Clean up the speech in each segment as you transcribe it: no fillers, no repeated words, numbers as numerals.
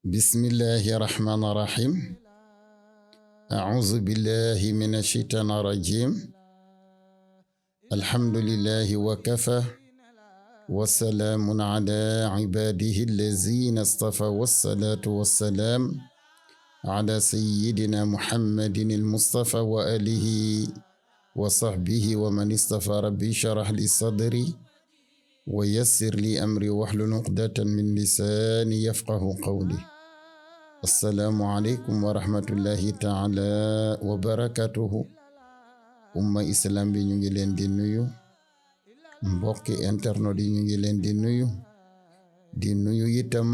بسم الله الرحمن الرحيم. أعوذ بالله من الشيطان الرجيم. الحمد لله وكفى والسلام على عباده الذين اصطفى والصلاة والسلام على سيدنا محمد المصطفى وآله وصحبه ومن اصطفى. ربي اشرح لي صدري ويسر لي أمري واحلل عقدة من لساني يفقه قولي. السلام عليكم ورحمة الله تعالى وبركاته. umma islam bi ñu ngi leen di nuyu, mbokki internet yi ñu ngi leen di nuyu itam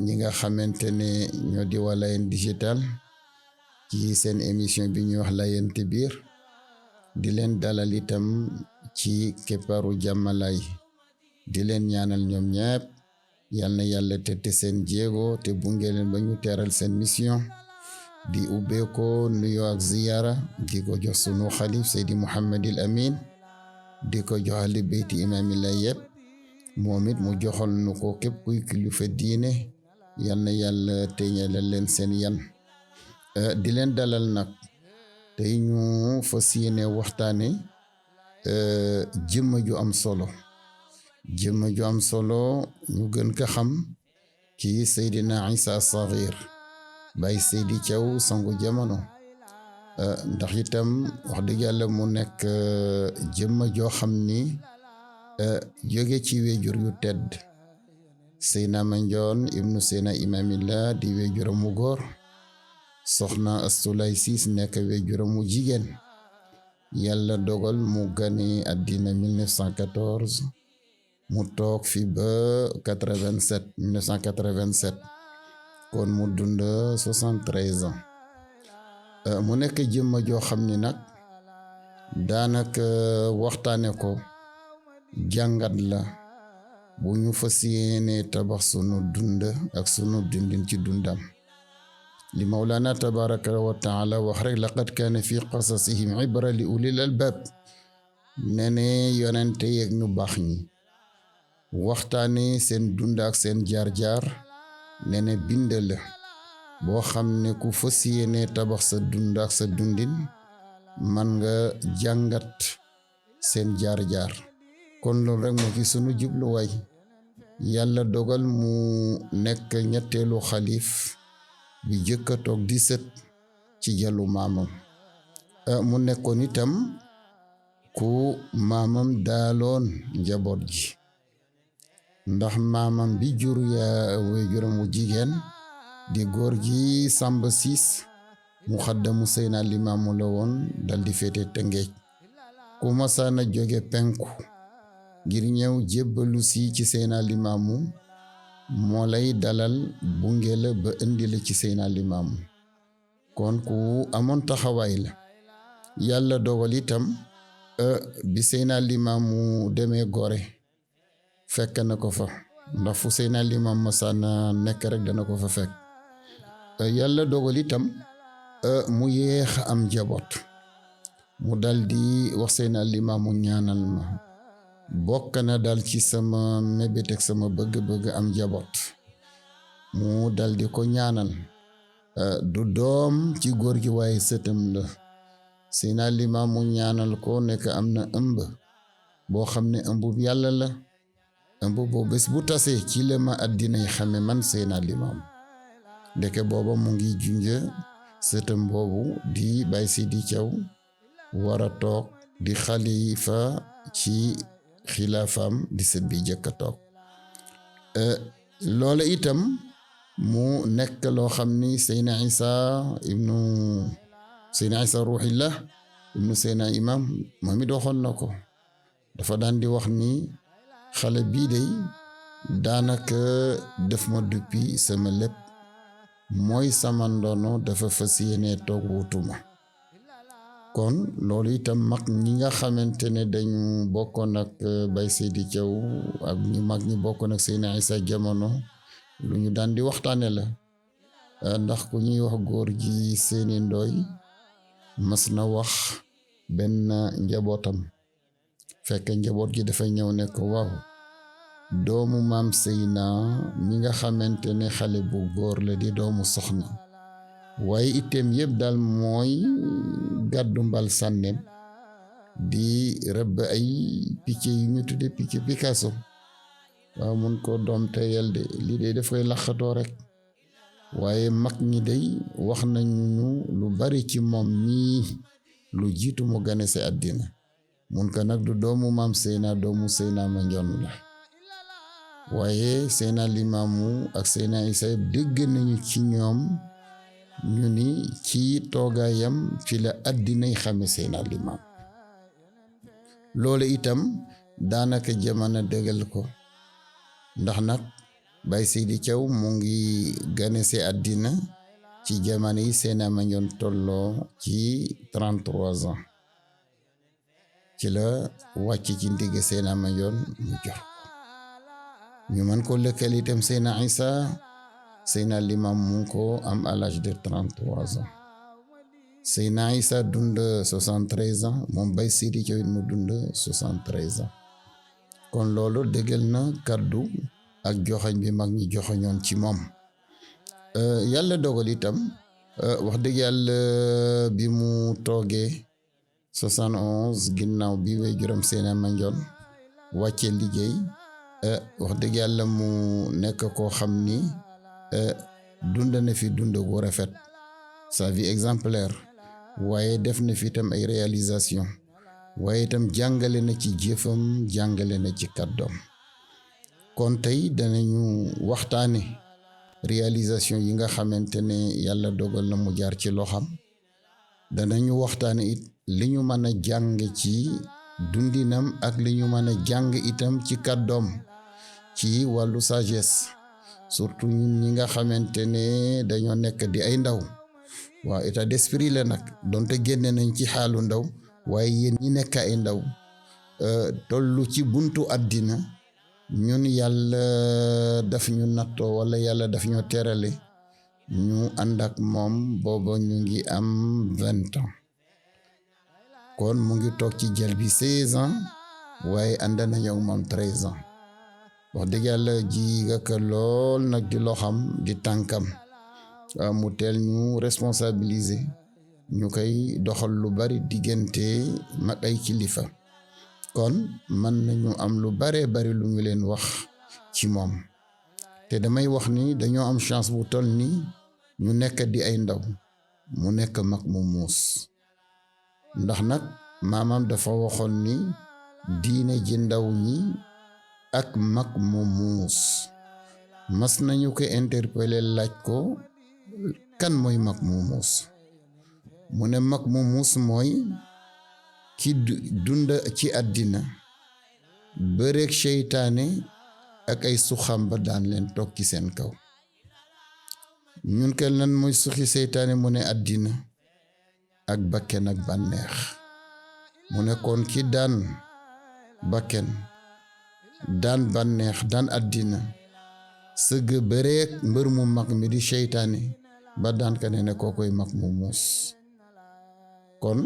ñi nga xamante ne ñoo di waa Layeen digital ci seen émission bi ñuy wax Layente Biir, di leen dalal itam ci keppaaru jàmmalaay, di leen ñaanal ñoom ñépp yal na yàlla tette seen jéego te bunge leen ba ñu teeral seen mission. di ubbeeko nuyoo ak ziyaara di ko jox sunu xalif Seydi Muhammadil Amin, di ko jox ahli beyti imaamillah yépp, moom it mu joxal nu ko képp kuy kilifa diine. yal na yàlla teñalal leen seen yan. di leen dalal nag tey ñu fas yéene waxtaane jëmm ju am solo ñu gën ko xam ci Seydina Isa Saxiir Baye Seydi Thiaw sangu jamono, ndax itam wax dëgg yàlla mu nekk jëmm joo xam ni jóge ci wéjur yu tedd. Seyna Mandione ibnu Seyna Imaamillah di wéjuram mu góor, soxna Astulay Siis nekk wéjuram mu jigéen. yàlla dogal mu gane àddina 1914 mu toog fi ba 1987 kon mu dund 73 ans. mu nekk jëmma joo xam ni nag daanaka waxtaane ko jàngat la bu ñu fas yéene tabax sunu dund ak sunu dundin ci dundam. li Mawlana tabaraka wa taala wax rek, laqad kaana fi qasasihim ibra li ulil albab. nene yonente yeeg ñu baax ñi waxtaane seen dund ak seen jaar-jaar, nene bind la boo xam ne ku fas yéene tabax sa dund ak sa dundin man nga jàngat seen jaar-jaar. kon loolu rek moo ci sunu jubluwaay. yàlla dogal mu nekk ñetteelu xalif bi jëkka toog di sët ci jalu maamam. mu nekkoon itam ku maamam daaloon njaboot gi, ndax maamam bi jur waajuram wu jigéen di góor gi Samba Siis mu xaddamu Seydina Limaamu la woon, dal di féete Tëngéej. ku masaana jóge penku ngir ñëw jébbalu si ci Seydina Limaamu moo lay dalal bunge la ba indi la ci Seydina Limaamu. kon ku amoon taxawaay la. yàlla dogal itam bi Seydina Limaamu demee Gore fekk na ko fa, ndax fu Seydina Limaamu masaana nekk rek dana ko fa fekk. yàlla dogal itam mu yéex am njaboot, mu dal di wax Seydina Limaamu ñaanal ma, bokk na dal ci sama mébét ak sama bëgg-bëgg am njaboot. mu dal di ko ñaanal, du doom ci góor gi waaye sëtam la. Seydina Limaamu ñaanal ko nekk am na ëmb boo xam ne ëmbub yàlla la. ëmb boo bés bu tasee ci la ma àddinay xame man Seydina Limaamu. ndeke booba mu ngi junja sëtam boobu di Baye Seydi Thiaw war a toog di xalifa ci xilaafaam di sët bi jëkk a toog. loola itam mu nekk loo xam ni Seydina Isa Ruuxillah ibnu Seydina Imaam moom it waxoon na ko. dafa daan di wax ni xale bii day daanaka def ma duppi sama lépp, mooy sama ndono, dafa fas yéene toog wutuma. kon loolu itam mag ñi nga xamante ne dañu bokkoon ak Baye Seydi Thiaw ak ñu mag ñi bokkoon ak Seydina Isa jamono lu ñu daan di waxtaane la. ndax ku ñuy wax góor gi Seeni Ndooy mas na wax benn njabootam, fekk njaboot gi dafa ñëw ne ko waaw doomu maam Seyna mi nga xamante ne xale bu góor la di doomu soxna waaye itam yëpp daal mooy gàddu mbal sànneem di rëbb ay picc yu ñu tudde picc Picasso waaw mun ko doom teyel de lii de dafay laxatoo rek waaye mag ñi day wax nañu lu bari ci moom ñii lu jiitu mu gane si àddina mun ko nag du doomu maam Seyna doomu Seyna Mandione la waaye Seyna Limaamu ak Seyna Isa dégg nañu ci ñoom ñu ni ci toogaayam ci la àddinay xame Seyna Limaam loolu itam daanaka jamono dëggal ko ndax nag Baye Seydi Thiaw mu ngi gane si àddina ci jamono yi Seyna Mandione tolloo ci 33 ans ci la wàcc ci ndigg Seyna Mandione mu jox ñu mën ko lëkkal itam Seyna Isa Seyna Limam mu ko am à l'âge de 33 ans Seyna Isa dund 73 ans moom Baye Seydi Thiaw mu dund 73 ans kon loolu dëggal na kaddu ak joxañ bi mag ñi joxañoon ci moom yàlla dogal itam wax dëgg yàlla bi mu toogee 71 ginnaaw bi way juróom Seyna Mandione wàccee liggéey wax dëgg yàlla mu nekk koo xam ni dund na fi dund gu rafet sa vie exemplaire waaye def na fi itam ay réalisation waaye itam jàngale na ci jëfam jàngale na ci kàddoom kon tey danañu waxtaane réalisation yi nga xamante ne yàlla dogal na mu jaar ci loxam danañu waxtaane it li ñu mën a jàng ci dundinam ak li ñu mën a jàng itam ci kàddoom ci wàllu sagesse surtout ñun ñi nga xamante ne dañoo nekk di ay ndaw waaw état d'esprit la nag donte génne nañ ci xaalu ndaw waaye yéen ñi nekk ay ndaw tollu ci buntu àddina ñun yàlla daf ñu nattoo wala yàlla daf ñoo terale ñu ànd ak moom booba ñu ngi am 20 ans kon mu ngi toog ci jël bi 16 ans waaye ànd nañu ak moom 13 ans wax dëgg yàlla ji nga ko lool nag di loxam di tànkam mu teel ñu responsabiliser ñu koy doxal lu bari diggante mag ay kilifa kon mën nañu am lu bare bari lu ñu leen wax ci moom te damay wax ni dañoo am chance bu toll ni ñu nekk di ay ndaw mu nekk mag mu muus ndax nag maamam dafa waxoon ni diine ji ndaw ñi ak mag mu muus mas nañu ko interpeller laaj ko kan mooy mag mu muus mu ne mag mu muus mooy ki dund ci àddina bëreeg seytaane ak ay suxam ba daan leen toog ci seen kaw ñun kel lan mooy suxi seytaane mu ne àddina ak bakken ak bànneex mu ne kon ki daan bakken daan bànneex daan àddina sëgg bëreeg mbër mu mag mi di seytaane ba daan ka ne koo koy mag mu muus kon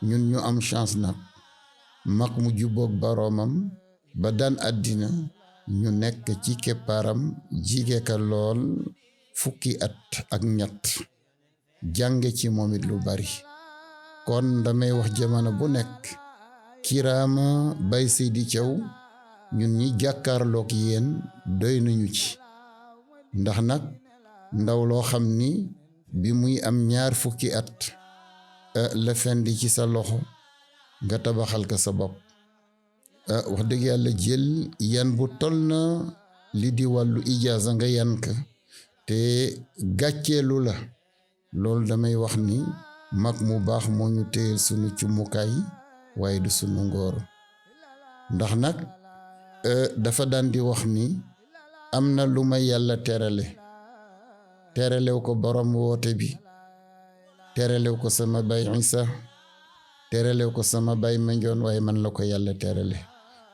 ñun ñu am chance nag mag mu jubboog boroomam ba daan àddina ñu nekk ci keppaaram jige ka lool fukki at ak ñett jànge ci moom it lu bari kon damay wax jamono bu nekk kiraama Baye Seydi Thiaw ñun ñi jàkkaarloog yéen doy nañu ci ndax nag ndaw loo xam ni bi muy am 2 fukki at la fendi ci sa loxo nga tabaxal ko sa bopp wax dëgg yàlla jël yan bu toll na li di wàllu ijaaza nga yan ka te gàcceelu la loolu damay wax ni mag mu baax moo ñu téyel sunu cumukaay waaye du sunu ngóor ndax nag dafa daan di wax ni am na lu ma yàlla teralew ko borom woote bi teralew ko sama baay Isa teralew ko sama baay Mandione waaye man la ko yàlla terale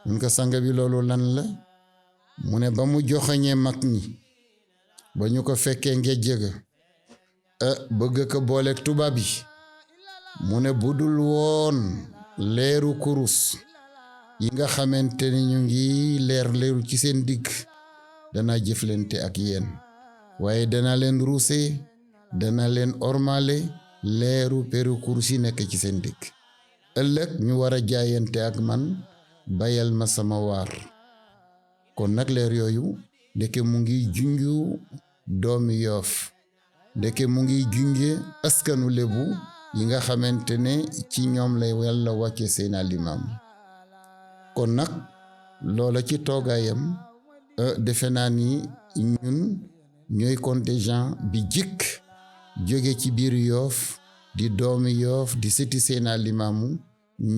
ñun ko sanga bi loolu lan la mu ne ba mu joxañee mag ñi ba ñu ko fekkee ngejjega bëgg ko booleeg tubaab yi mu ne budul woon leeru kurus yi nga xamante ne ñu ngi leeru ci seen digg dana jëflante ak yéen waaye dana leen ruuse dana leen ormale leeru peru kursi nekk ci seen digg ëllëg ñu war a jaayante ak man bayal ma sama waar kon nag leer yooyu ndeke mu ngi junju doomi Yoof ndeke mu ngi junje askanu Lebu yi nga xamante ne ci ñoom lay Yàlla wàcce Seydina Limaamu kon nag loola ci toogaayam defe naa ni ñun ñooy contingent bi jëkk jóge ci biir Yoof di doomi Yoof di sëti Seydina Limaamu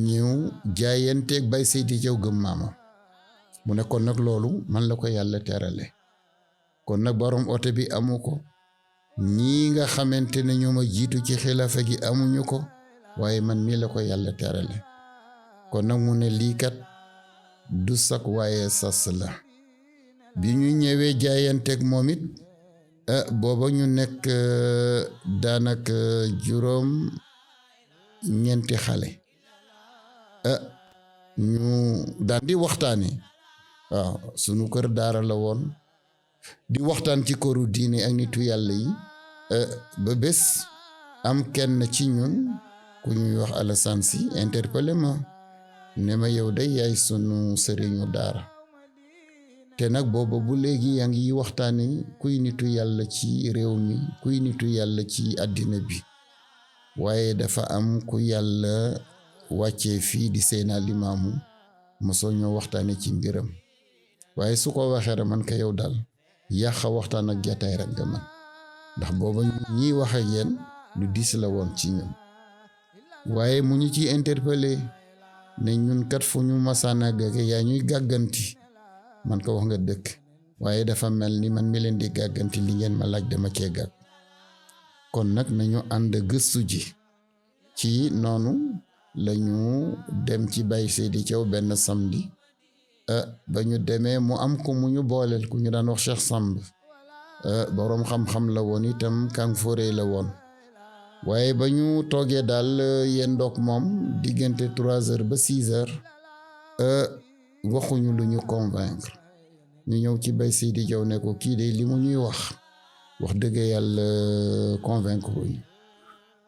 ñëw jaayanteeg Baye Seydi Diaw gëm maama mu ne kon nag loolu man la ko Yàlla terale kon nag borom oto bi amu ko ñii nga xamante ne ñoo ma jiitu ci xilaafa gi amuñu ko waaye man mii la ko Yàlla terale kon nag mu ne lii kat du sak waaye sas la bi ñu ñëwee jaayanteeg moom it booba ñu nekk daanaka juróom ñeenti xale ñu daan di waxtaane waaw sunu kër daara la woon di waxtaan ci këru diine ak nitu yàlla yi ba bés am kenn ci ñun ku ñuy wax Alassane Sy interpellé ma ne ma yow day yaay sunu sëriñu daara te nag booba bu léegi yaa ngi waxtaane kuy nitu yàlla ci réew mi kuy nitu yàlla ci àddina bi waaye dafa am ku yàlla wàccee fii di Seydina Limaamu mosoo ñoo waxtaane ci mbiram waaye su ko waxee rek man ka yow daal yàq waxtaan ak jataay rek nga man ndax booba ñiy wax ak yéen lu diis la woon ci ñun waaye mu ñu ci interpellé ne ñun kat fu ñu masaana gage yaa ñuy gàgganti man ko wax nga dëkk waaye dafa mel ni man mi leen di gàgganti li ngeen ma laaj dama cee gàgg kon nag nañu ànd gëstu ji ci noonu lañu dem ci Baye Seydi Diaw benn samedi ba ñu demee mu am ko mu ñu booleel ku ñu daan wax Cheikh Samb boroom xam-xam la woon itam kàng fóoree la woon waaye ba ñu toogee daal yéen ndoog moom diggante 3 heures ba 6 heures waxuñu lu ñu convaincre ñu ñëw ci Baye Seydi Diaw ne ko kii de li mu ñuy wax dëgg yàlla convaincre wuñu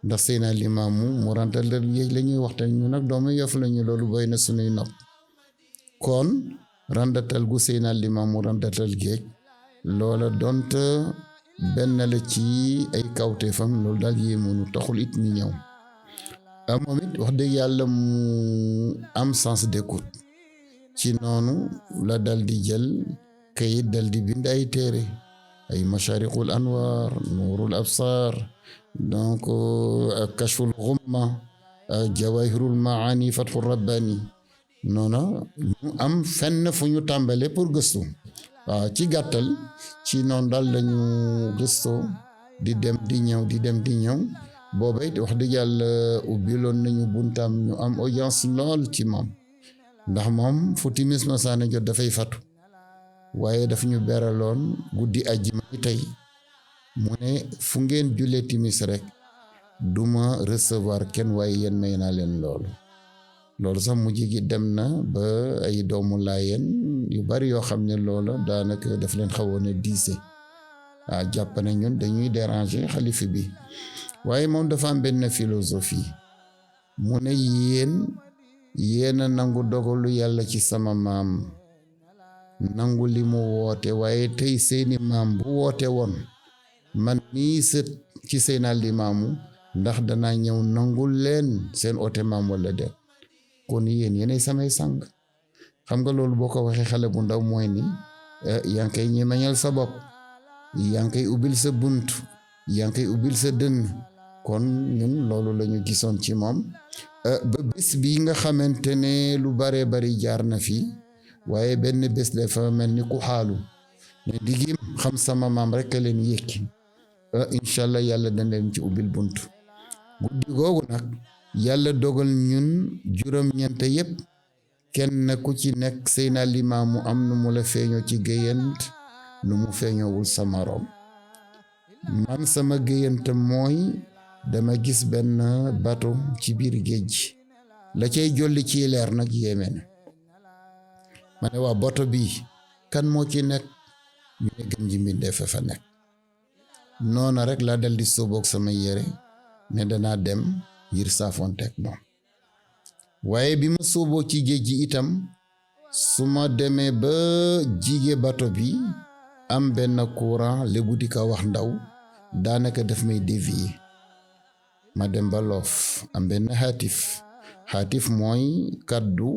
ndax Seydina Limaamu mu rantalal géej la ñuy waxtaan ñu nag doomu Yoff lañu loolu boy na sunuy nopp kon randatal gu Seydina Limaamu randatal géej loola donte benn la ci ay kawteefam loolu daal yéemunu taxul it ñu ñëw moom it wax dëgg yàlla mu am sens d'écoute ci noonu la dal di jël kayit dal di bind ay téere ay mashariqul anwar nuurul absar donc kashful ghumma jawahirul maani fathul rabbani noona ñu am fenn fu ñu tàmbale pour gëstu waaw ci gàttal ci noonu daal lañu gëstoo di dem di ñëw di dem di ñëw booba it wax dëgg yàlla ubbiloon nañu buntam ñu am audience lool ci moom ndax moom fu timis masaana jot dafay fatu waaye daf ñu beraloon guddi àjjuma bi tey mu ne fu ngeen julee timis rek duma recevoir kenn waaye yéen may naa leen loolu sax mujj gi dem na ba ay doomu laayeen yu bari yoo xam ne loola daanaka daf leen xawoon a diise jàpp na ñun dañuy déranger xalifa bi waaye moom dafa am benn philosophie mu ne yéen a nangu dogalu yàlla ci sama maam nangu li mu woote waaye tey seeni maam bu woote woon man mii sët ci Seydina Limaamu ndax danaa ñëw nangul leen seen oote maam wala déet kon yéenay samay sang xam nga loolu boo ko waxee xale bu ndaw mooy ni yaa ngi koy ñemeñal sa bopp yaa ngi koy ubbil sa bunt yaa ngi koy ubbil sa dënn kon ñun loolu la ñu gisoon ci moom ba bés bi nga xamante ne lu bare bari jaar na fi waaye benn bés dafa mel ni ku xaalu ne digim xam sama maam rek a leen yékki incha allah yàlla dañ leen ci ubbil bunt guddi googu nag yàlla dogal ñun juróom-ñeent yépp kenn ku ci nekk Seydina Limaamu am nu mu la feeñoo ci géyant nu mu feeñoowul sa moroom man sama géyant mooy dama gis benn bato ci biir géej la cay jolli ci leer nag yéeme na ma ne waa boto bii kan moo ci nekk ñu ne gën ji mbindeef fa nekk. noona rek laa dal di sóoboog sama yére ne danaa dem ngir saafonteeg moom. waaye bi ma sóoboo ci géej gi itam su ma demee ba jige bato bi am benn courant lébu di ko wax ndaw daanaka daf may dévier ma dem ba loof am benn xaatif mooy kàddu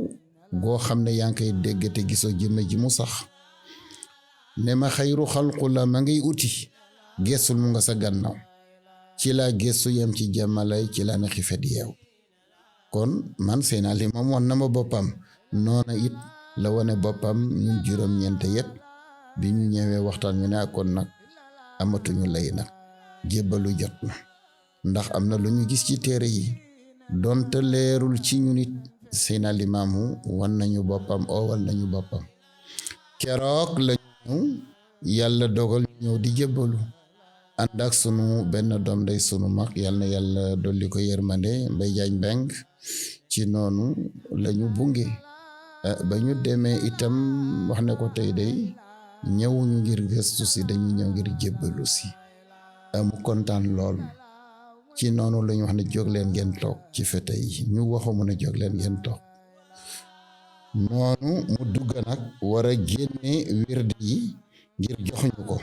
goo xam ne yaa ngi koy dégg te gisoo jëmme ji mu sax ne ma xayru xalqu la ma ngay uti geesul mu nga sa gannaaw. ci laa geesu yem ci jàmmalay ci laa ne xifet yeew. kon man Seydina Limaamu wan na ma boppam noona it la wane boppam ñun juróom-ñeent yépp bi ñu ñëwee waxtaan ñu ne kon nag amatuñu lay nag jébbalu jot na ndax am na lu ñu gis ci téere yi donte leerul ci ñu nit Seydina Limaamu wan nañu boppam oowal nañu boppam. keroog la ñu yàlla dogal ñëw di jébbalu ànd ak sunu benn doom day sunu mag yàlla na yàlla dolli ko yërmande Mbay Jaañ Mbeng. ci noonu lañu bunge ba ñu demee itam wax ne ko tey day ñëwuñu ngir gëstu si dañu ñëw ngir jébbalu si. mu kontaan lool. ci noonu lañu wax ne jóg leen ngeen toog ci fete yi ñu waxu mu ne jóg leen ngeen toog. noonu mu dugg nag war a génne wird yi ngir joxuñu ko.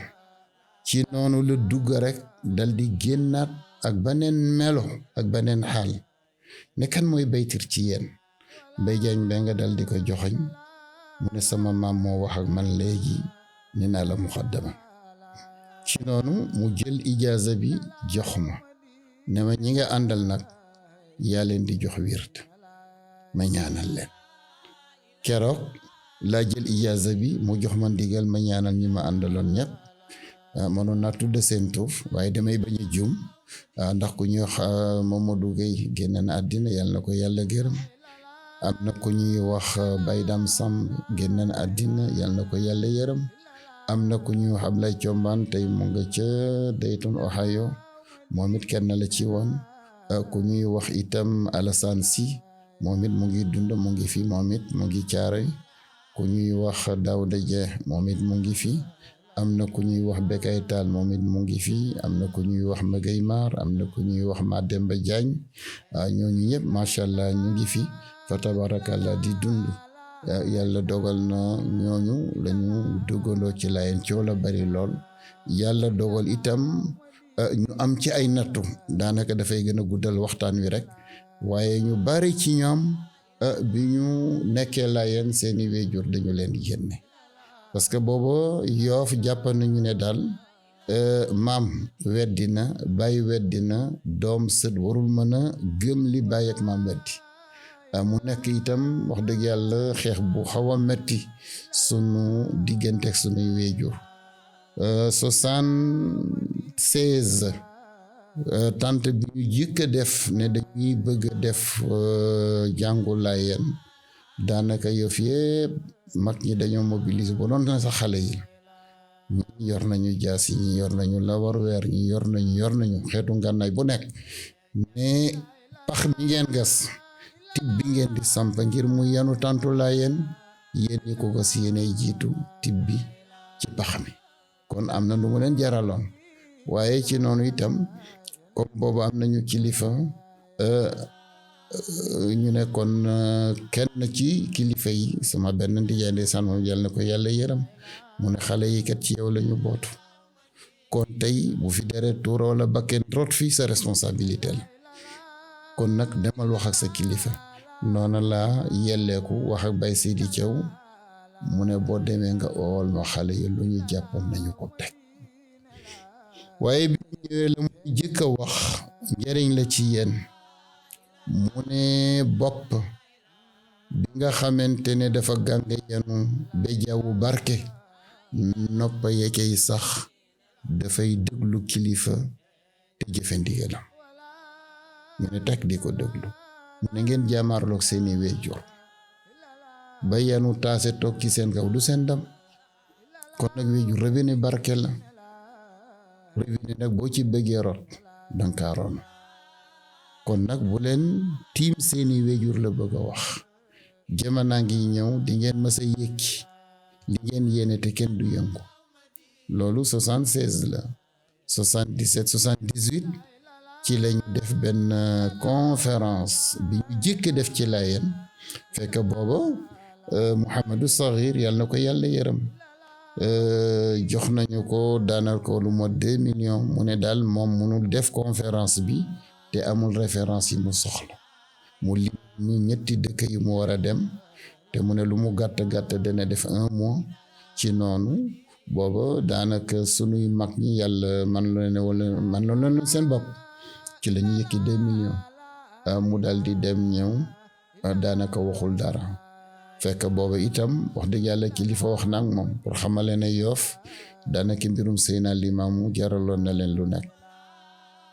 ci noonu la dugg rek dal di génnaat ak beneen melo ak beneen xaal ne kan mooy baytir ci yéen. Mbay Jaañ Mbeng nga dal di ko joxoñ mu ne sama maam moo wax ak man léegi ni naa la muxaddama. ci noonu mu jël ijaaza bi jox ma ne ma ñi nga àndal nag yaa leen di jox wird ma ñaanal leen. keroog laa jël ijaaza bi mu jox ma ndigal ma ñaanal ñi ma àndaloon ñépp. mënoon naa tudd seen tuuf waaye damay bañ a juum ndax ku ñuy wax Mamadou Gueye génn na àddina yàlla na ko yàlla gërëm. am na ku ñuy wax Baydam Samb génn na àddina yàlla na ko yàlla yërëm. am na ku ñuy wax Ablaye Combaan tey mu nga ca Dayton Ohio moom it kenn la ci woon. ku ñuy wax itam Alassane Sy moom it mu ngi dund mu ngi fi moom it mu ngi caare. ku ñuy wax Daouda Dieng moom it mu ngi fi. am na ku ñuy wax Bekay Taal moom it mu ngi fi. am na ku ñuy wax Magay Maar am na ku ñuy wax Mademba Jaañ ñooñu ñëpp macha allah ñu ngi fi fa tabarakallah di dund. yàlla dogal na ñooñu lañu duggandoo ci Laayeen coow la bari lool. yàlla dogal itam ñu am ci ay nattu daanaka dafay gën a guddal waxtaan wi rek waaye ñu bari ci ñoom bi ñu nekkee Laayeen seeni wéjur dañu leen génne. parce que booba Yoof jàpp nañu ne daal maam weddina bàyyi weddina doom sët warul mën a gëm li bàyyi ak maam weddi. mu nekk itam wax dëgg yàlla xeex bu xaw a metti sunu digganteeg sunuy wéjur. 76 tant bi ñu jëkk a def ne dañuy bëgg a def jàngu Laayeen daanaka Yoff yépp mag ñi dañoo mobiliser ba doon na sax xale yi ñi yor nañu jaas yi ñi yor nañu lawar weer ñi yor nañu xeetu ngànnaay bu nekk ne pax mi ngeen gas tib bi ngeen di samp ngir mu yanu tàntu Laayeen yéen ñi ko gas yéenay jiitu tib bi ci pax mi. kon am na lu mu leen jaraloon waaye ci noonu itam comme boobu am nañu kilifa ñu ne kon kenn ci kilifa yi sama benn ndijaay ndeysaan moom yàlla na ko yàlla yërëm mu ne xale yi kat ci yow lañu bootu kon tey bu fi deret tuura wala bakken rot fii sa responsabilité la kon nag demal wax ak sa kilifa. noona laa yelleeku wax ak Baye Seydi Thiaw mu ne boo demee nga ool ma xale yi lu ñu jàppoon nañu ko teg. waaye bi ñu ñëwee la mu jëkk a wax njariñ la ci yéen mu ne bopp bi nga xamante ne dafa gànge yanu ba jawwu barke noppa yekey sax dafay déglu kilifa te jëfe ndigalam. ñu ne tekk di ko déglu mu ne ngeen jaamaarloog seeni wéjur ba yanu taase toog ci seen kaw du seen dam. kon nag wéjur revenu barke la revenu nag boo ci bëggee rot dankaa ron. kon nag bu leen tiim seeni wéjur la bëgg a wax jamono ngi ñëw di ngeen mës a yëkki li ngeen yéene te kenn du yëngu. loolu 76 la 77 78 ci lañu def benn conférence bi ñu jëkk def ci Layeen fekk booba Mouhamadou Saghir yàlla na ko yàlla yërëm jox nañu ko daanal ko lu mot 2 millions mu ne daal moom mënul def conférence bi te amul référence yi mu soxla mu lim ñu ñetti dëkk yi mu war a dem te mu ne lu mu gàtt gàtt dana def 1 mois ci noonu booba daanaka sunuy mag ñi yàlla man la leen seen bopp ci la ñu yëkki 2 millions mu dal di dem ñëw daanaka waxul dara fekk booba itam wax dëgg yàlla kilifa wax na ak moom pour xamale ne Yoff daanaka mbirum Seydina Limaamu jaraloon na leen lu nekk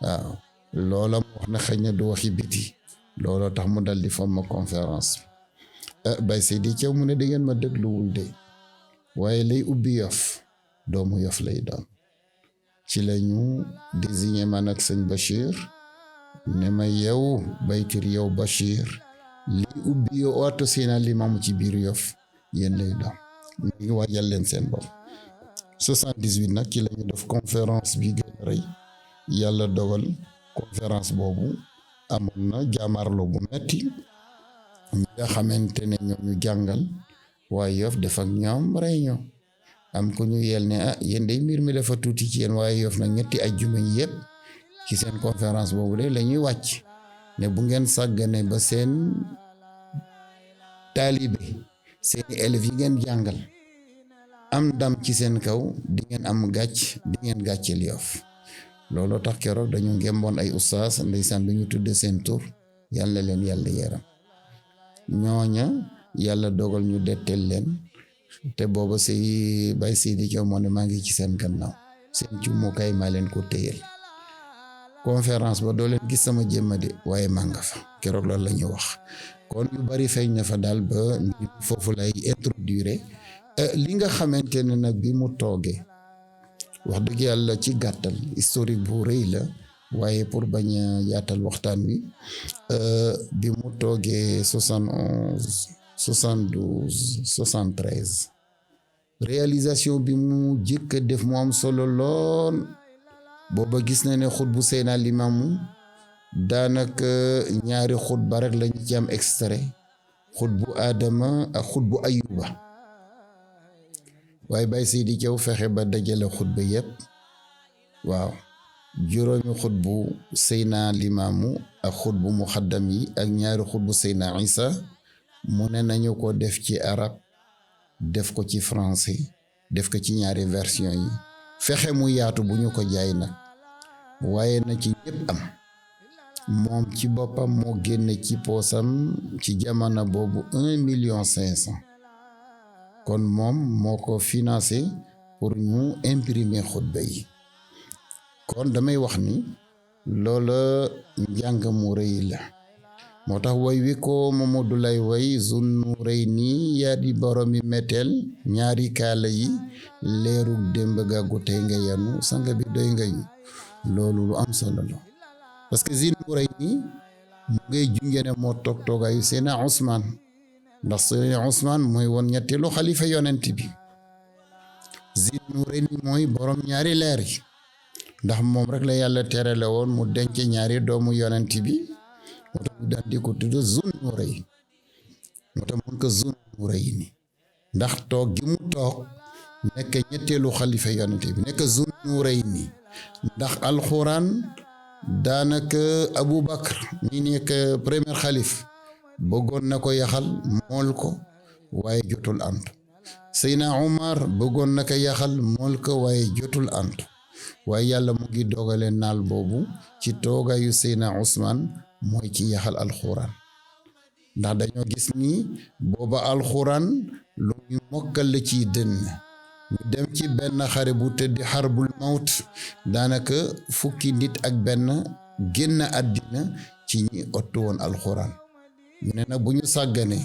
waaw loola mu wax na xëy na du waxi biti looloo tax mu dal di fomm conférence Baye Seydi Thiaw mu ne da ngeen ma dégluwul de waaye lay ubbi Yoff doomu Yoff lay doon ci lañu désigné man ak sëñ Bachir ne ma yow Baytir yow Bachir li ubbi yow waatu Seydina Limaamu ci biir Yoff yéen lay doon ñu ngi waajal leen seen bopp 78 nag ci lañu def conférence bi gën a rëy yàlla dogal conférence boobu amoon na jaamarloo bu metti ñi nga xamante ne ñoo ñu jàngal waaye Yoff def ak ñoom réunion am ku ñu yel ne yéen day mbir mi dafa tuuti ci yéen waaye Yoff nag ñetti ajjuma yi yëpp ci seen conférence boobu de la ñuy wàcc ne bu ngeen sàggane ba seen taalibe seeni élèves yi ngeen jàngal am ndam ci seen kaw di ngeen am gàcc di ngeen gàcceel Yoff looloo tax keroog dañu ngemboon ay ustaas ndeysaan bi ñu tudde seen tur yàlla leen yàlla yaram ñooña yàlla dogal ñu dettel leen te booba si Baye Seydi Thiaw moo ne maa ngi ci seen gannaaw seen cumukaay maa leen ko téyel conférence ba doo leen gis sama jëmma de waaye maa nga fa keroog loolu la ñu wax kon yu bari feeñ na fa daal ba foofu lay introduire li nga xamante ne nag bi mu toogee wax dëgg yàlla ci gàttal historique bu rëy la waaye pour bañ a yaatal waxtaan wi bi mu toogee 71 72 73 réalisation bi mu jëkk def mu am solo lool booba gis na ne xut bu Seydina Limaamu daanaka ñaari xut ba rek lañu ci am extrait xut bu Adama ak xut bu Ayuba waaye Baye Seydi Thiaw fexe ba dajale xut ba yépp waaw juróomi xut bu Seydina Limaamu ak xut bu muxaddam yi ak ñaari xut bu Seydina Isa mu ne nañu ko def ci arab def ko ci français def ko ci ñaari version yi fexe mu yaatu bu ñu ko jaay nag waaye na ci ñépp am moom ci boppam moo génne ci poosam ci jamono boobu 1,5 million kon moom moo ko financé pour ñu imprimer xutba yi kon damay wax ni loola njàng mu rëy la moo tax way wi ko Mamadou lay way Zunnurayni yaa di boromi metteel ñaari kaala yi leerug démb gàggu tey nga yanu sanga bi doy nga ñu loolu lu am solo la parce que Zunnurayni mu ngay junge ne moo toog toogaayu Seydina Ousmane ndax Seydina Ousmane mooy woon ñetteelu xalifa yonent bi Zunnurayni mooy borom ñaari leer yi ndax moom rek la yàlla terale woon mu denc ñaari doomu yonent bi moo tax mu daan di ko tudd Zunnurayni moo tax mun ko Zunnurayni ndax toog gi mu toog nekk ñetteelu xalifa yonent bi nekk Zunnurayni ndax alxuraan daanaka Aboubacar mi nekk premier xalif bëggoon na ko yaxal mool ko waaye jotul antu Seydina Omar bëggoon na ko yaxal mool ko waaye jotul antu waaye yàlla mu ngi dogale naal boobu ci toogaayu Seydina Ousmane mooy ci yaxal alxuraan ndax dañoo gis ni booba alxuraan lu ñu mokkal la ciy dënn ñu dem ci benn xare bu tëdd xarbul mawt daanaka fukki nit ak benn génn àddina ci ñi ottu woon alxuraan ñu ne nag bu ñu sàggane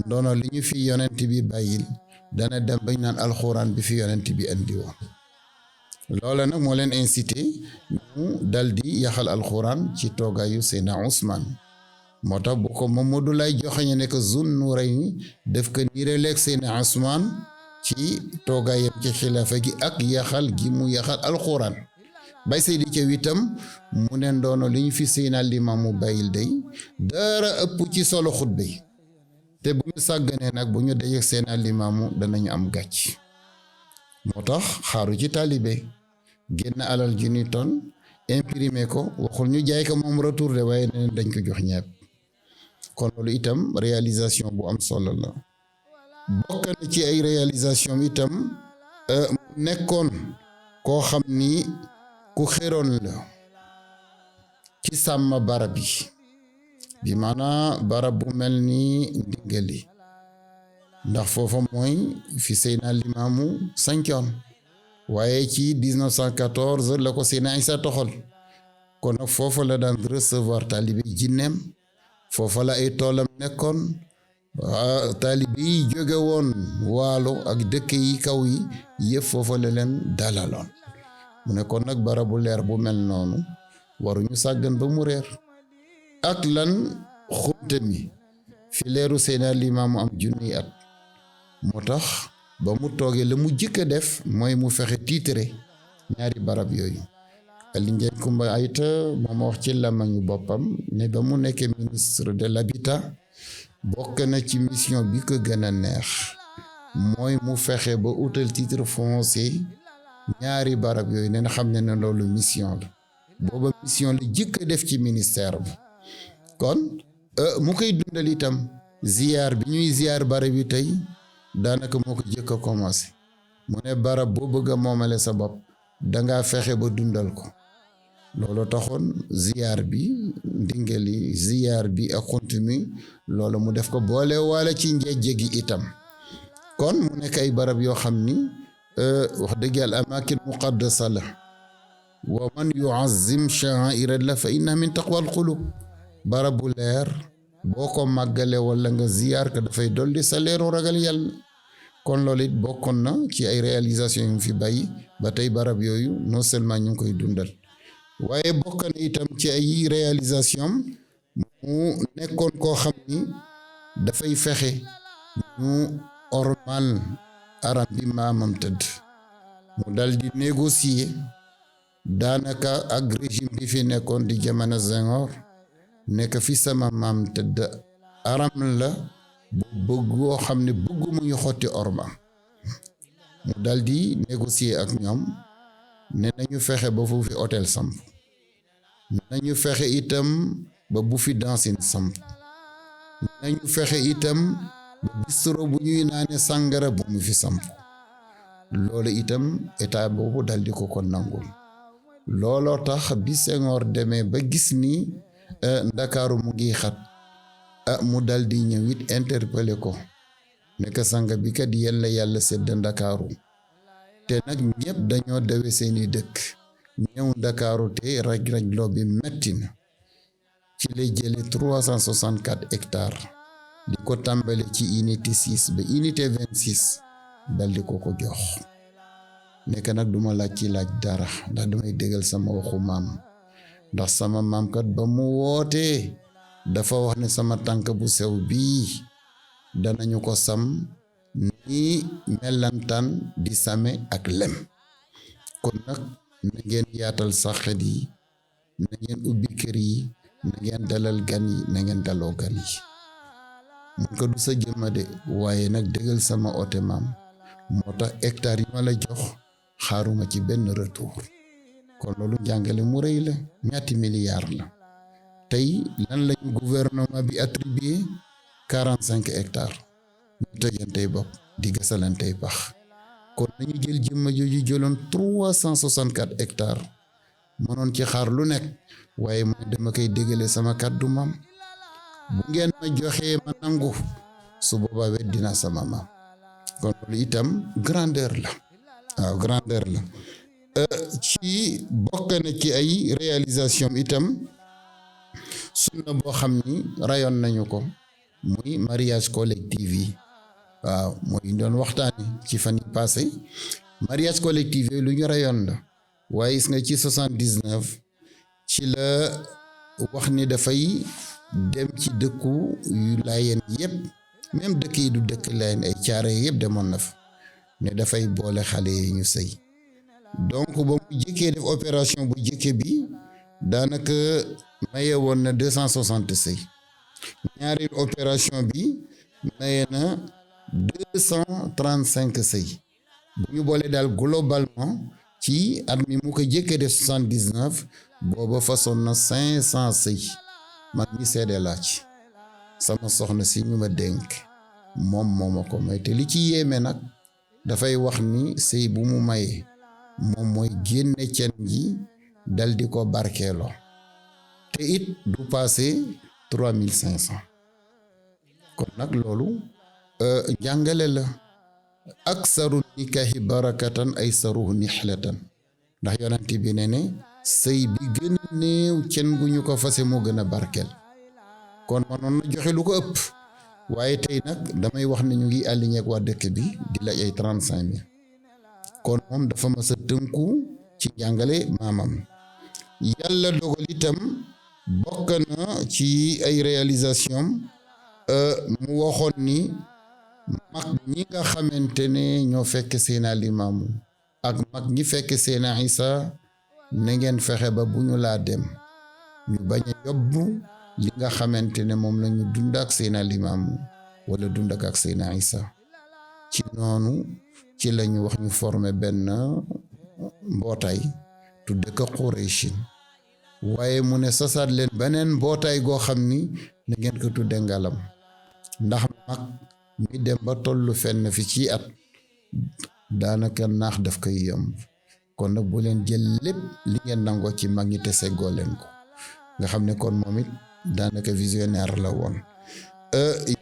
ndono li ñu fi yonent bi bàyyil dana dem bañ naan alxuraan bi fi yonent bi andi woon loola nag moo leen incité ñu dal di yaxal alxuraan ci toogaayu Seydina Ousmane moo tax bu ko Mamadou lay joxeñe ne ko Zun Nurayni def ko niireleeg Seydina Usmaan ci toogaayam ci xilaafa gi ak yaxal gi mu yaxal alxuraan. bay Seydi Thiaw itam mu ne ndoono li ñu fi Seydina Limaamu bàyyil day dara ëpp ci solo xutba yi te bu ñu sàgganee nag bu ñu dajee Seydina Limaamu danañu am gàcc. moo tax xaaru ci taalibe génn alal ji ni ton imprimé ko waxul ñu jaay ko moom retour de waaye neen dañ ko jox ñepp. kon loolu itam réalisation bu am solo la. bokk na ci ay réalisation itam nekkoon koo xam ni ku xeroon la ci sàmm barab yi bi maanaa barab bu mel ni Ndingali ndax foofa mooy fi Seydina Limaamu sancoon waaye ci 1914 la ko Seydina Isa toxal kon nag foofa la daan recevoir taalibe jinneem foofa la ay toolam nekkoon taalibe yi jóge woon waalo ak dëkk yi kaw yi yëpp foofa la leen dalaloon. mu ne kon nag barabu leer bu mel noonu waruñu sàggan ba mu réer. ak lan xunte mi fi leeru Seydina Limaamu am junniy at moo tax ba mu toogee la mu jëkk a def mooy mu fexe tiitre ñaari barab yooyu. Ali Ndiaye Coumba Ayta moom wax ci lamañu boppam ne ba mu nekkee ministre de l'habitat bokk na ci mission bi ko gën a neex mooy mu fexe ba utal titre foncier ñaari barab yooyu nee na xam ne loolu mission la booba mission la jëkk a def ci ministère bi. kon mu koy dundal itam ziyaar bi ñuy ziyaar barab yi tey daanaka moo ko jëkk a commencé mu ne barab boo bëgg a moomale sa bopp danga fexe ba dundal ko. loolu taxoon ziyaar bi Ndingali ziyaar bi ak xunt mi loolu mu def ko boole wala ci njejje gi itam. kon mu nekk ay barab yoo xam ni wax dëgg yàlla amakin muqaddasa la wa man yuazzim sha'aira la fa inna min taqwa al qulub. barab bu leer boo ko màggale wala nga ziyaar ko dafay dolli sa leeru ragal yàlla. kon loolu it bokkoon na ci ay réalisation yu fi bàyyi ba tey barab yooyu non seulement ñu ngi koy dundal waaye bokk na itam ci ay réalisation mu nekkoon koo xam ni dafay fexe ñu ormal aram bi maamam tëdd mu dal di négocier daanaka ak régime bi fi nekkoon di jamono Senghor nekk fi sama maam tëdd aram la bu bëggoo xam ne bëggu mu ñu xotti orma mu dal di négocier ak ñoom ne nañu fexe ba fu fi hôtel samp nañu fexe itam ba bu fi dancing samp nañu fexe itam ba bistro bu ñuy naane sàngara bu mu fi samp. loolu itam état boobu dal di ko nangul. looloo tax bi Senghor demee ba gis ni Ndakaaru mu ngi xat mu dal di ñëw it interpellé ko nekk sanga bi kat yéen la yàlla sedd Ndakaaru te nag ñëpp dañoo dawe seeni dëkk ñëw Ndakaaru te raj-raj loo bi metti na ci lay jële 364 hectares di ko tàmbale ci unité 6 ba unité 26 dal di ko jox nekk nag duma laaj ci laaj dara ndax damay déggal sama waxu maam ndax sama maam kat ba mu wootee dafa wax ne sama tànk bu sew bii danañu ko sam ni melantaan di same ak lem. kon nag na ngeen yaatal saxet yi na ngeen ubbi kër yi na ngeen dalal gan yi na ngeen daloo gan yi. mun ko du sa jëma de waaye nag dëggal sama oote maam moo tax hectare yi ma la jox xaaruma ci benn retour. kon loolu njàngale mu rëy la ñaati milliards la. tey lan lañu gouvernement bi attribué 45 hectares ñu tojantey bopp di gasalantey pax. kon nañu jël jëmma jooju jëloon 364 hectares mënoon ci xaar lu nekk waaye mu dama koy déggale sama kàddu maam bu ngeen ma joxee ma nangu su boobaa weddina sama maam. kon loolu itam grandeur la waaw grandeur la. ci bokk na ci ay réalisation itam sunna boo xam ni rayoon nañu ko muy mariage collectif yi. waaw mooy doon waxtaani ci fan yi passé mariage collectif yi lu ñu rayoon la waaye gis nga ci 79 ci la wax ni dafay dem ci dëkku yu laayeen yépp, même dëkk yi du dëkk laayeen ay caare yépp demoon na fa ne dafay boole xale yi ñu sëy. donc ba mu jëkkee def opération bu jëkke bi daanaka maye woon na 260 sëy. ñaari opération bi maye na 235 sëy. bu ñu boole daal globalement ci at mi mu ko jëkkee def 79 booba façon na 500 sëy. man mi seede laa ci sama soxna si ñu ma dénk moom moo ma ko may te li ci yéeme nag dafay wax ni sëy bu mu maye moom mooy génne cen gi dal di ko barkeeloo te it du passé 3500. kon nag loolu njàngale la. aksaru nikahi barakatan ay saruhu nixlatan ndax yonent bi ne sëy bi gën a néew cen gu ñu ko fase moo gën a barkeel. kon manoon na joxe lu ko ëpp waaye tey nag damay wax ne ñu ngi aligné ak waa dëkk bi di la ay 35 000. kon moom dafa mas a tënku ci njàngale maamam. yàlla dogal itam bokk na ci ay réalisation mu waxoon ni mag ñi nga xamante ne ñoo fekk Seydina Limaamu ak mag ñi fekk Seydina Isa na ngeen fexe ba bu ñu laa dem ñu bañ a yóbbu li nga xamante ne moom la ñu dund ak Seydina Limaamu wala dund ak Seydina Isa. ci noonu ci lañu wax ñu former benn mbootaay tudde ko Quraysh waaye mu ne sasaat leen beneen mbootaay goo xam ni na ngeen ko tudde Ngalam ndax mag mi dem ba tollu fenn fi ci at daanaka naax daf koy yomb. kon nag bu leen jël lépp li ngeen nangoo ci mag ñi te seggoo leen ko nga xam ne kon moom it daanaka visionnaire la woon.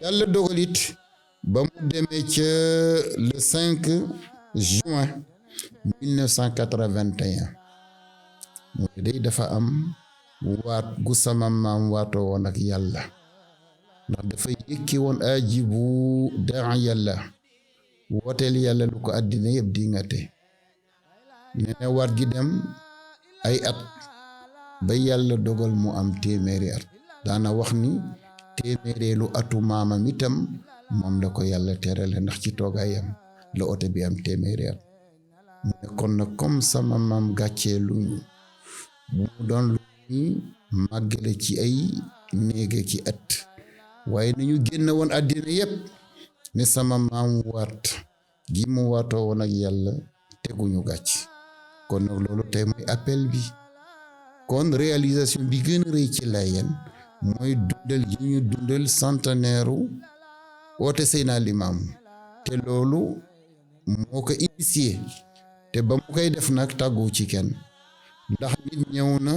yàlla dogal it ba mu demee ca le 5 juin 1981 mu day dafa am waat gu sama maam waatoo woon ak yàlla ndax dafa yëkki woon ajibu daa yàlla wooteel yàlla lu ko àddina yëpp di ngate nee na waat gi dem ay at ba yàlla dogal mu am téeméeri at. daana wax ni téeméereelu atu maamam itam moom la ko yàlla terale ndax ci toogaayam la ote bi am téeméeri at. mu ne kon nag comme sama maam gàccee lu ñu bu mu doon lu ñuy màggale ci ay néege ki at waaye nañu génn woon àddina yépp ne sama maam waat gi mu waatoo woon ak yàlla teguñu gàcc. kon nag loolu tey mooy appel bi. kon réalisation bi gën a rëy ci Layeen mooy dundal gi ñu dundal centenaire woote Seydina Limaamu te loolu moo ko initié te ba mu koy def nag tàggu ci kenn ndax nit ñëw na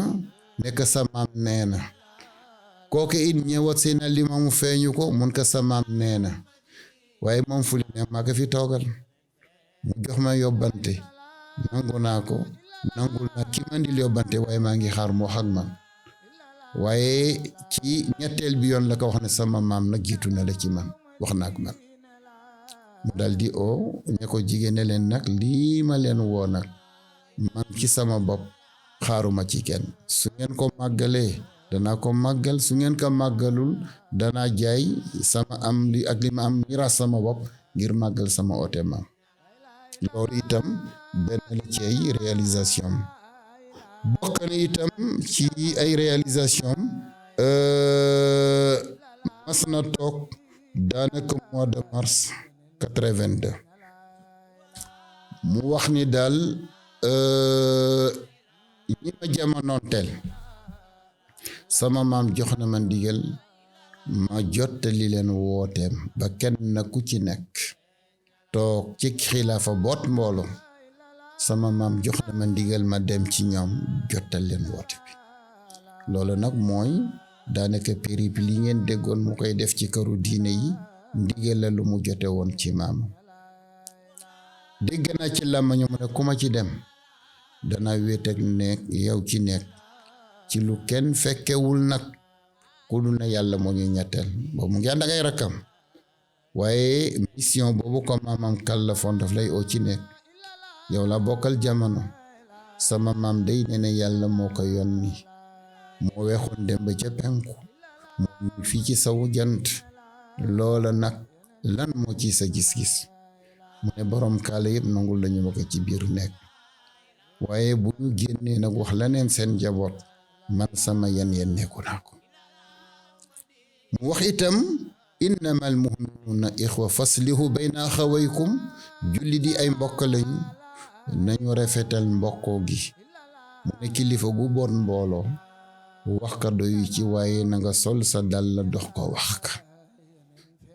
nekk sa maam nee na kooke it ñëwaat Seydina Limaamu feeñu ko mun ko sa maam nee na waaye moom fu li ne maa ko fi toogal mu jox ma yóbbante nangu naa ko nangul na ki man di yóbbante waaye maa ngi xaar moo xam man waaye ci ñetteel bi yoon la ko wax ne sama maam nag jiitu na la ci man wax na ak man mu dal di ña ko jigéene leen nag lii ma leen woo nag man ci sama bopp xaaruma ci kenn su ngeen ko màggalee danaa ko màggal su ngeen ko màggalul danaa jaay sama am li ak li ma am miraas sama bopp ngir màggal sama oote maam. loolu itam benn la ci ay réalisation bokk na itam ci ay réalisation mas na toog daanaka mois de mars 82 mu wax ni daal ñi ma jamonoonteel sama maam jox na ma ndigal ma jottali leen wooteem ba kenn ku ci nekk toog ci xilaafa boot mbooloo sama maam jox na ma ndigal ma dem ci ñoom jottal leen woote bi. loolu nag mooy daanaka périple li ngeen déggoon mu koy def ci këru diine yi ndigal la lu mu jote woon ci maamam. dégg naa ci làmmañu mu ne ku ma ci dem dana wéet ak nekk yow ci nekk ci lu kenn fekkewul nag ku dul na yàlla moo ñu ñetteel boobu mu ngi ànd ak ay rakkam waaye mission boobu ko maamam kàllafoon daf lay oo ci nekk yow la bokkal jamono sama maam day nee na yàlla moo ko yónni moo weexoon dem ba ca penku mu fii ci sawu jant loola nag lan moo ci sa gis-gis mu ne borom kaala yëpp nangul lañu ma ko ci biir nekk waaye bu ñu génnee nag wax leneen seen njaboot man sama yen nekku naa ko mu wax itam innamal mu'minuuna ixwa faslihu bayna axawaykum julli di ay mbokk lañu nañu rafetal mbokkoo gi mu ne kilifa gu bon mbooloo wax ka doyu ci waaye na nga sol sa dal la dox ko wax ka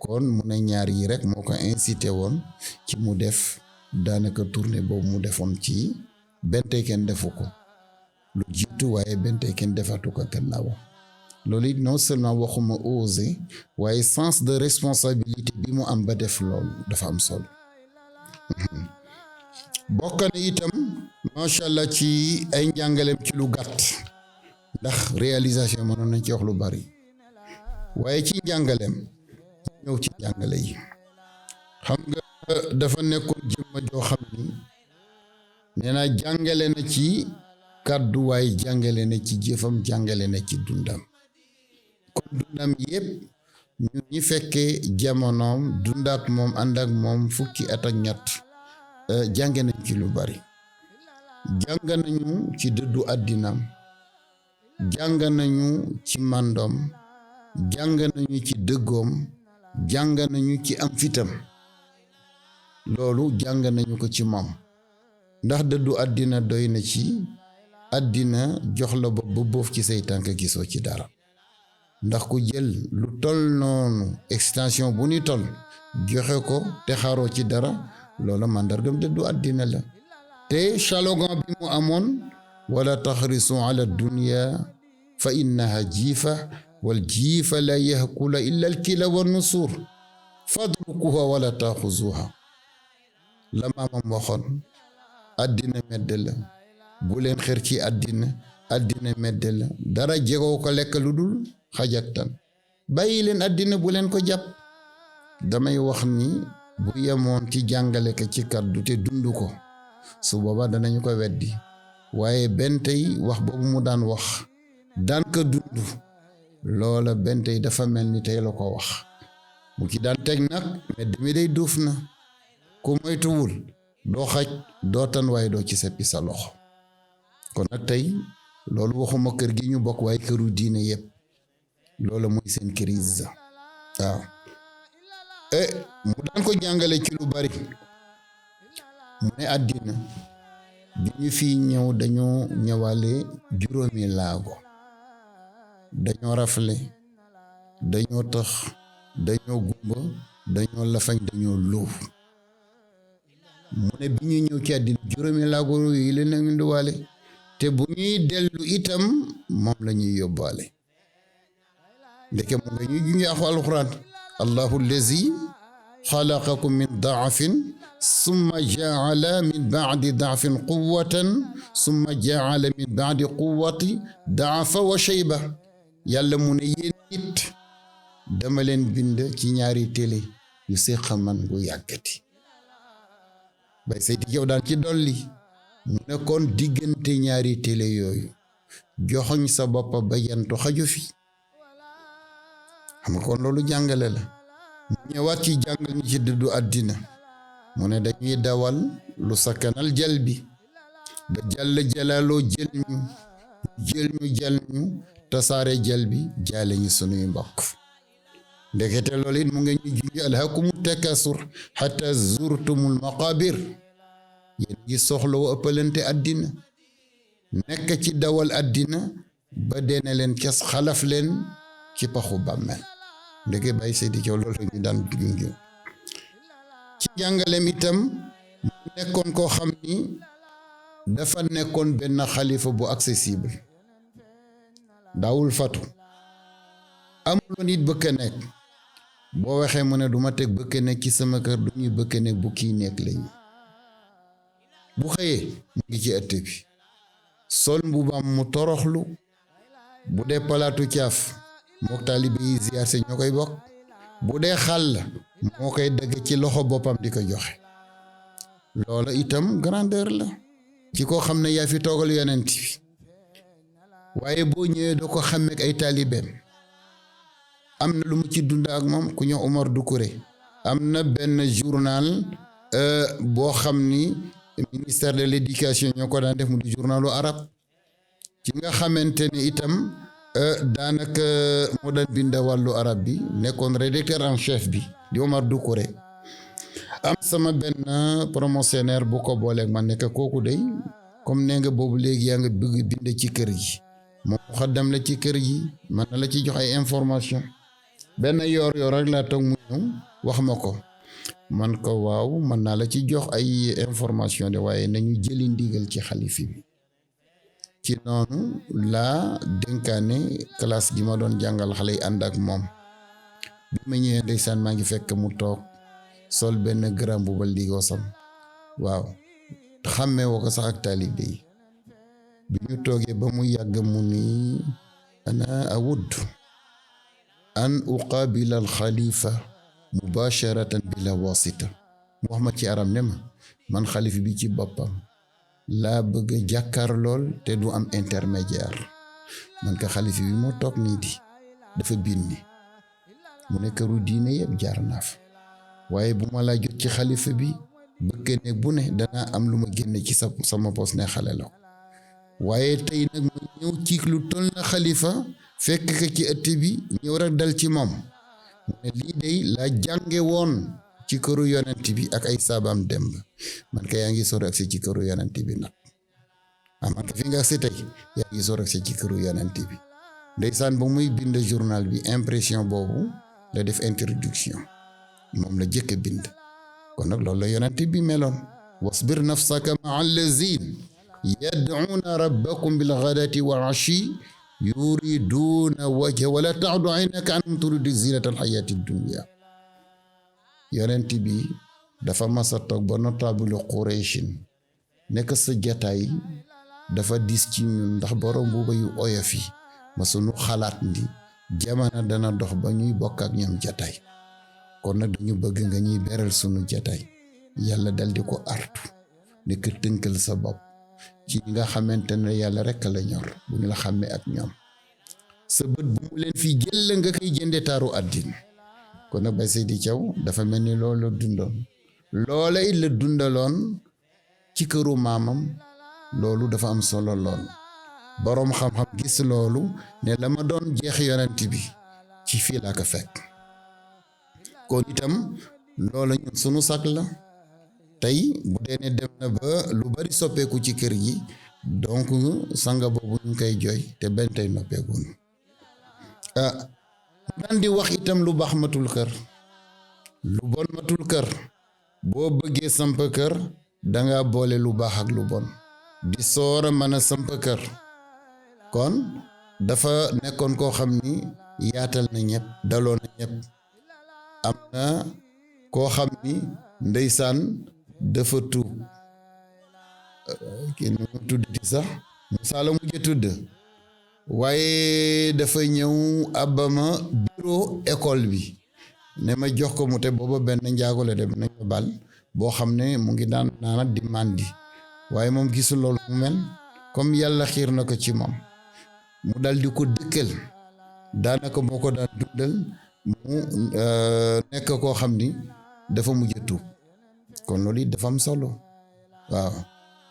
kon mu ne ñaar yi rek moo ko incité woon ci mu def daanaka tournée boobu mu defoon ci bente kenn defu ko lu jiitu waaye bente kenn defatu ko gannaaw loolu it non seulement waxuma osé waaye sens de responsabilité bi mu am ba def loolu dafa am solo bokk na itam macha allah ci ay njàngaleem ci lu gàtt ndax réalisation mënoon nañ ci wax lu bari waaye ci njàngaleem ñëw ci njàngale yi xam nga dafa nekkoon jëmma joo xam ni nee na jàngale na ci kàddu waaye jàngale na ci jëfam jàngale na ci dundam kon dundam yépp ñun ñi fekkee jamonoom dundaak moom ànd ak moom fukki at ak ñett jànge nañ ci lu bari jàng nañu ci dëddu àddinaam jàng nañu ci màndoom jàng nañu ci dëggoom jàng nañu ci am fitam loolu jàng nañu ko ci moom ndax dëddu àddina doy na ci àddina jox la bopp ba boof ci say tànk gisoo ci dara ndax ku jël lu tol noonu extension bu ni tol joxe ko te xaaroo ci dara loola màndargam dëddu àddina la te slogan bi mu amoon wala taxrisu ala dunya fa innaha jiifa wal jiifa la yahkula illa al kila wa nusur fadrukuha wala taaxuzuha la maamam waxoon àddina medd la bu leen xër ci àddina medd la dara jegoo ko lekk lu dul xajatan bàyyi leen àddina bu leen ko jàpp damay wax ni bu yemoon ci jàngale ko ci kàddu te dund ko su booba danañu ko weddi waaye benn tey wax boobu mu daan wax daan ko dund loola benn tey dafa mel ni tey la ko wax mu ci daan teg nag medd mi day duuf na ku moytuwul doo xaj doo tan waaye doo ci seppi sa loxo kon nag tey loolu waxuma kër gi ñu bokk waaye këru diine yépp loola mooy seen crise waaw mu daan ko jàngale ci lu bari mu ne àddina bi ñu fi ñëw dañoo ñëwale juróomi laago dañoo rafle dañoo tax dañoo gumba dañoo lafañ dañoo luuf mu ne bi ñuy ñëw ci àddina juróomi laago yi leen nañu ndiwaale te bu ñuy dellu itam moom la ñuy yóbbaale ndeke mu nga ñuy junjee axu alxuraan allahu allazi xalaqakum min daafin summa jaala min baadi daafin quwwatan summa jaala min baadi quwwati daafa wa shayba yàlla mu ne yéen it dama leen bind ci ñaari télé yu séq man gu yàggati bay sayti yow daan ci dolli mu ne kon diggante ñaari télé yooyu joxoñ sa bopp ba yantu xaju fi xam nga kon loolu jàngale la mu ñëwaat ci jàngal ñi ci dëddu àddina mu ne dañuy dawal lu sakkanal jal bi ba jàll jalaaloo jël ñu tasaare jal bi jaale ñu sunuy mbokk ndekete loolu it mu ngi ñu junj alhakumu takasur xata zurtumul maqabir yéen ngi soxlawu ëppalante àddina nekk ci dawal àddina ba deene leen kes xalaf leen ci paxu bàmmeel ndeke bàyyi Seydi Thiaw loolu ñu daan junj ci jàngaleem itam mu nekkoon koo xam ni dafa nekkoon benn xalifa bu accessible daawul fatu amuloon it bëkk nekk boo waxee mu ne duma teg bëkk nekk ci sama kër du ñuy bëkk nekk bu kii nekk lañu bu xëyee mu ngi ci ëtt bi sol mbubam mu toroxlu bu dee palaatu caaf mook taalibe yi ziyaar se ñoo koy bokk bu dee xàll moo koy dagg ci loxo boppam di ko joxe loola itam grandeur la ci koo xam ne yaa fi toogal yonent bi waaye boo ñëwee doo ko xàmmeek ay taalibeem am na lu mu ci dund ak moom ku ñëw Omar Doucouré am na benn journal boo xam ni ministère de l'éducation ñoo ko daan def mu di journalu arab ci nga xamante ne itam daanaka moo daan bind wàllu arab bi nekkoon rédacteur en chef bi di Omar Doucouré am sama benn promotionnaire bu ko booleeg man nekk kooku day comme nee nga boobu léegi yaa nga bëgg bind ci kër gi moom xaddam la ci kër gi man na la ci jox ay information benn yoor rek laa toog mu ñëw wax ma ko man ko waaw mën naa la ci jox ay information de waaye nañu jëli ndigal ci xalifi bi ci noonu laa dénkaane classe gi ma doon jàngal xale yi ànd ak moom bi ma ñëwee ndeysaan maa ngi fekk mu toog sol benn grand bu ba ligoosam waaw xàmmee woo ko sax ak taalibe yi bi ñu toogee ba mu yàgg mu ni ana awud an uqaabila al xalifa mubasharatan bila wasita mu wax ma ci arab ne ma man xalif bi ci boppam laa bëgg jàkkaar lool te du am intermédiaire man ka xalif bi moo toog nii di dafa binni mu ne këru diine yëpp jaar naa fa waaye bu ma laa jot ci xalifa bi bëgg ne bu ne danaa am lu ma génne ci sama pos ne xale la waaye tey nag ma ñëw ci lu toll na xalifa fekk ka ci ëtt bi ñëw rek dal ci moom mu ne lii day laa jànge woon ci këru yonent bi ak ay saabaam demb man ka yaa ngi sore ak si ci këru yonent bi nag man ka fi nga si tey yaa ngi sore ak si ci këru yonent bi ndeysaan ba muy bind journal bi impression boobu la def introduction moom la jëkk bind kon nag loolu la yonent bi meloon wasbir nafsaka maa allazin yad'una rabbakum bil ghadati wal ashi yuriduna wajha wala ta'du aynaka anhum turidu zinata al hayati dunya yonent bi dafa masa toog ba notable Qurayshin nekk sa jataay dafa dis ci ñun ndax borom buuba yu oyof yi ma sunu xalaat ndi jamono dana dox ba ñuy bokk ak ñoom jataay kon nag dañu bëgg nga ñuy beral sunu jataay yàlla dal di ko artu nekk tënkal sa bopp ci nga xamante ne yàlla rekk la ñor bu ñu la xàmmee ak ñoom sa bët bu mu leen fi jël nga koy jënde taaru àddina kon nag Baye Seydi Thiaw dafa mel ni loolu dundoon loola it la dundaloon ci këru maamam loolu dafa am solo lool boroom xam-xam gis loolu ne la ma doon jeex yonent bi ci fii laa ko fekk kon itam loola ñun sunu sag la tey bu dee ne dem na ba lu bari soppeeku ci kër gi donc sanga boobu ñu koy jooy te benn tey noppeegun daan di wax itam lu baax matul kër lu bon matul kër boo bëggee samp kër danga boole lu baax ak lu bon di soora mën a samp kër kon dafa nekkoon koo xam ni yaatal na ñëpp daloo na ñëpp am na koo xam ni ndeysaan dafa tuub kii nu mu tudd di sax Musaa la mujj tudd waaye dafa ñëw abama bureau école bi ne ma jox ko mu te booba benn njaago la dem nañ ma bal boo xam ne mu ngi daan naanat di màndi waaye moom gisul loolu mu mel comme yàlla xiir na ko ci moom mu dal di ko dëkkal daanaka moo ko daan dundal mu nekk koo xam ni dafa mujj tuub kon loolu it dafa am solo waaw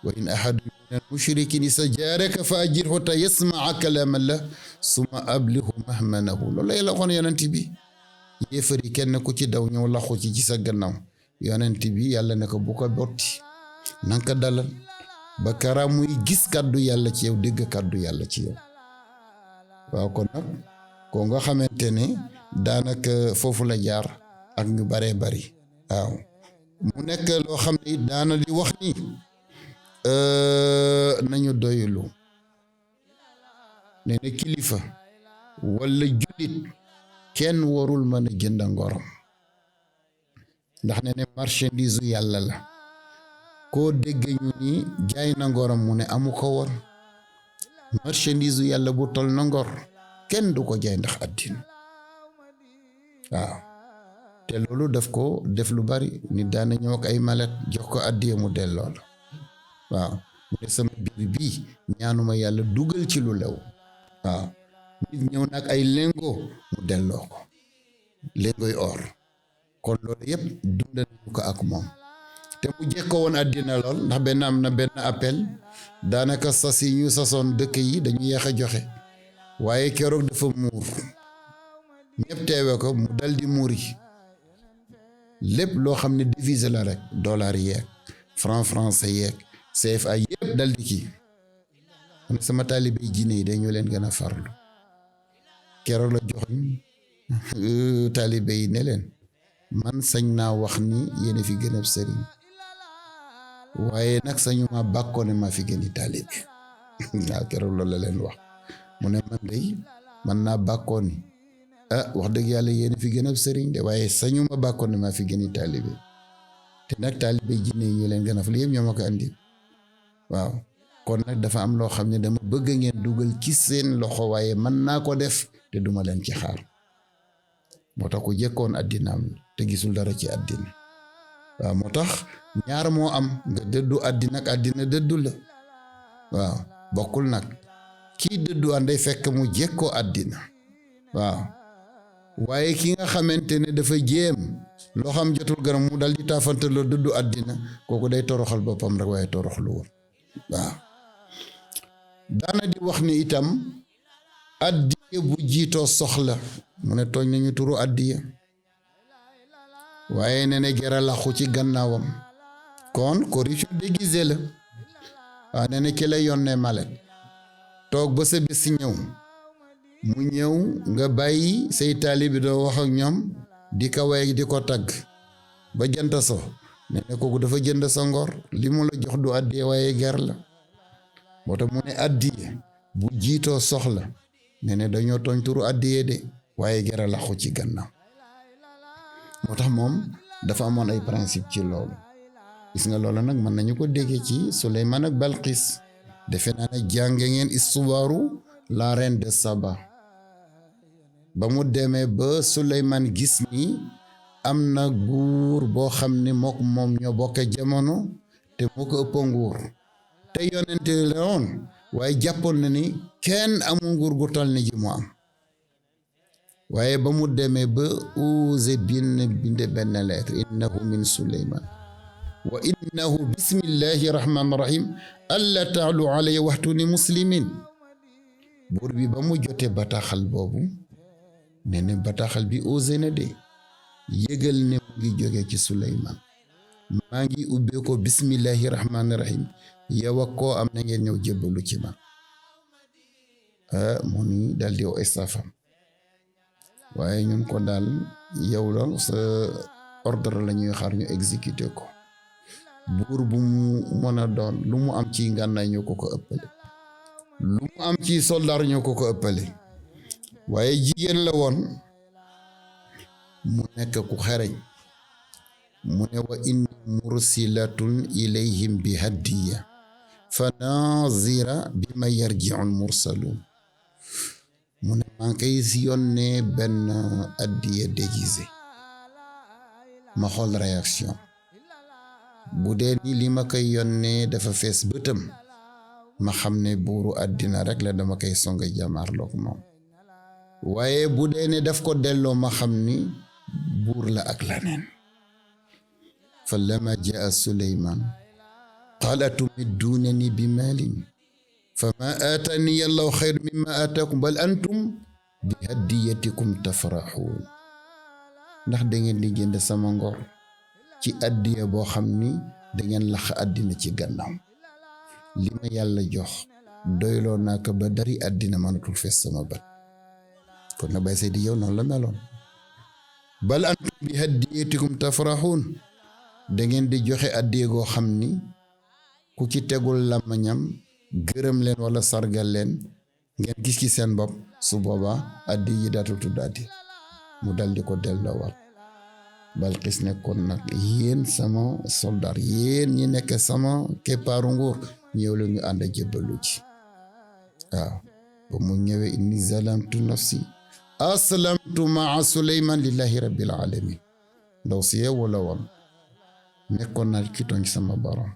wa in ahadu min al mushrikin istajaaraka fa ajirhu hatta yasmaa kalaam Allah summa ablighu mahmanahu loolu la yàlla waxoon yonent bi yéefari kenn ku ci daw ñëw laxu ci sa gannaaw yonent bi yàlla ne ko bu ko botti nanga ko dalal ba kara muy gis kàddu yàlla ci yow dégg kàddu yàlla ci yow waaw kon nag ko nga xamante ne daanaka foofu la jaar ak ñu baree bari waaw mu nekk loo xam ne daana di wax ni nañu doylu ne ne kilifa wala jullit kenn warul mën a jënd ngorom ndax ne ne marchandise yàlla la koo dégg ñu ni jaay na ngorom mu ne amu ko woon marchandise yàlla bu tol na ngor kenn du ko jaay ndax àddina waaw te loolu daf ko def lu bari nit daana ñëw ak ay malet jox ko addiya mu delloo la waaw mu ne sama biir bii ñaanuma yàlla dugal ci lu lew waaw nit ñëw nag ay lengo mu delloo ko léngoy or kon loolu yëpp dund nañu ko ak moom te mu jekkoo woon àddina lool ndax benn am na benn appel daanaka sas yi ñu sasoon dëkk yi dañu yeex a joxe waaye keroog dafa muur ñëpp teewe ko mu dal di muuri lépp loo xam ne devise la rek dollar yeeg franc français yeeg CFA yëpp dal di kii mu ne sama taalibe jinne yi dañu leen gën a farlu keroog la joxoñ taalibe yi ne leen man sañ naa wax ni yéen a fi gën a sëriñ waaye nag sañu ma bàkkoo ne maa fi gën i taalibe waaw keroog loolu la leen wax mu ne man day man naa bàkkoo ni wax dëgg yàlla yéen a fi gën a sëriñ de waaye sañu ma bàkkoo ne maa fi gën i taalibe te nag taalibe jinne yi ñu leen gën a fal yëpp ñoo ma ko andi waaw kon nag dafa am loo xam ne dama bëgg ngeen dugal ci seen loxo waaye mën naa ko def te duma leen ci xaar moo tax ku jekkoon àddinaam te gisul dara ci àddina waaw moo tax ñaar moo am nga dëddu àddina ak àddina dëddu la waaw bokkul nag kii dëddu ànday fekk mu jekkoo àddina waaw waaye ki nga xamante ne dafa jéem loo xam jotul garam mu dal di taafante loo dëddu àddina kooku day toroxal boppam rek waaye toroxlu woon waaw daana di wax ni itam addiya bu jiitoo soxla mu ne tooñ nañu turu addiya waaye ne ne gera laxu ci gannaawam kon corruption déguisée la waaw ne ne ki la yónnee malet toog ba sa bés ñëw mu ñëw nga bàyyi say taalibe doo wax ak ñoom di ko way di ko tagg ba jant so ne ne kooku dafa jënd sa ngor li mu la jox du addiya waaye ger la moo tax mu ne addiya bu jiitoo soxla ne ne dañoo tooñ turu addiya de waaye gera laxu ci gannaaw moo tax moom dafa amoon ay principe ci loolu gis nga loolu nag mën nañu ko déggee ci Suleymaan ak Balqis defe naa ne jànge ngeen histoire la reine de Saba ba mu demee ba Suleymaan gis ni am na nguur boo xam ne mook moom ñoo bokke jamono te moo ko ëpp nguur te yonente la woon waaye jàppoon na ni kenn amul nguur gu toll ni ji mu am waaye ba mu demee ba ose binde benn lettre innahu min Suleymaan wa innahu bismillahi rahmaani rahim alla taalu alayya waxtuni muslimin buur bi ba mu jotee bataaxal boobu ne ne bataaxal bi ose na de yëgal ne mu ngi jóge ci Suleymaan maa ngi ubbee ko bismillahi rahmaani rahim yow ak koo am na ngeen ñëw jébbalu ci man mu ni dal di estafam waaye ñun ko daal yow la sa ordre la ñuy xaar ñu exécuté ko buur bu mu mën a doon lu mu am ci ngànnaay ñoo ko ëppale lu mu am ci soldaar ñoo ko ëppale waaye jigéen la woon mu nekk ku xereñ mu ne wa inni mursilatun ilayhim bi hadiya fa nazira bi ma yarji'ul mursalun mu ne maa ngi koy yónnee benn addiya déguisé ma xool réaction bu dee ni li ma koy yónnee dafa fees bëtam ma xam ne buuru àddina rek la dama koy songa jàmmaarloog moom waaye bu dee ne daf ko delloo ma xam ni buur la ak laneen fa lama jaa Suleymaan qaala tumidduunani bi maalin fama aatani allahu xayr mimma aataakum bal antum bi hadiyatikum tafraxuun ndax da ngeen di jënd sama ngor ci addiya boo xam ni da ngeen lax àddina ci gannaaw li ma yàlla jox doyloo naa ko ba dari àddina mënatul fees sama bët kon na bay say di yow noonu la meloon bal antum bi hadiyatikum tafraxuun da ngeen di joxe addiya goo xam ni ku ci tegul làmmiñam gërëm leen wala sargal leen ngeen gis ci seen bopp su boobaa addi yi daatul tuddaati mu dal di ko delloowaat Balqis ne kon nag yéen sama soldaar yéen ñi nekk sama keppaaru nguur ñëw la ñu ànd jébbalu ci waaw ba mu ñëwee inni zalamtu nafsi aslamtu maa Suleymaan lillahi rabbil alamin ndaw si yeewu la woon nekkoon naa ci tooñ sama borom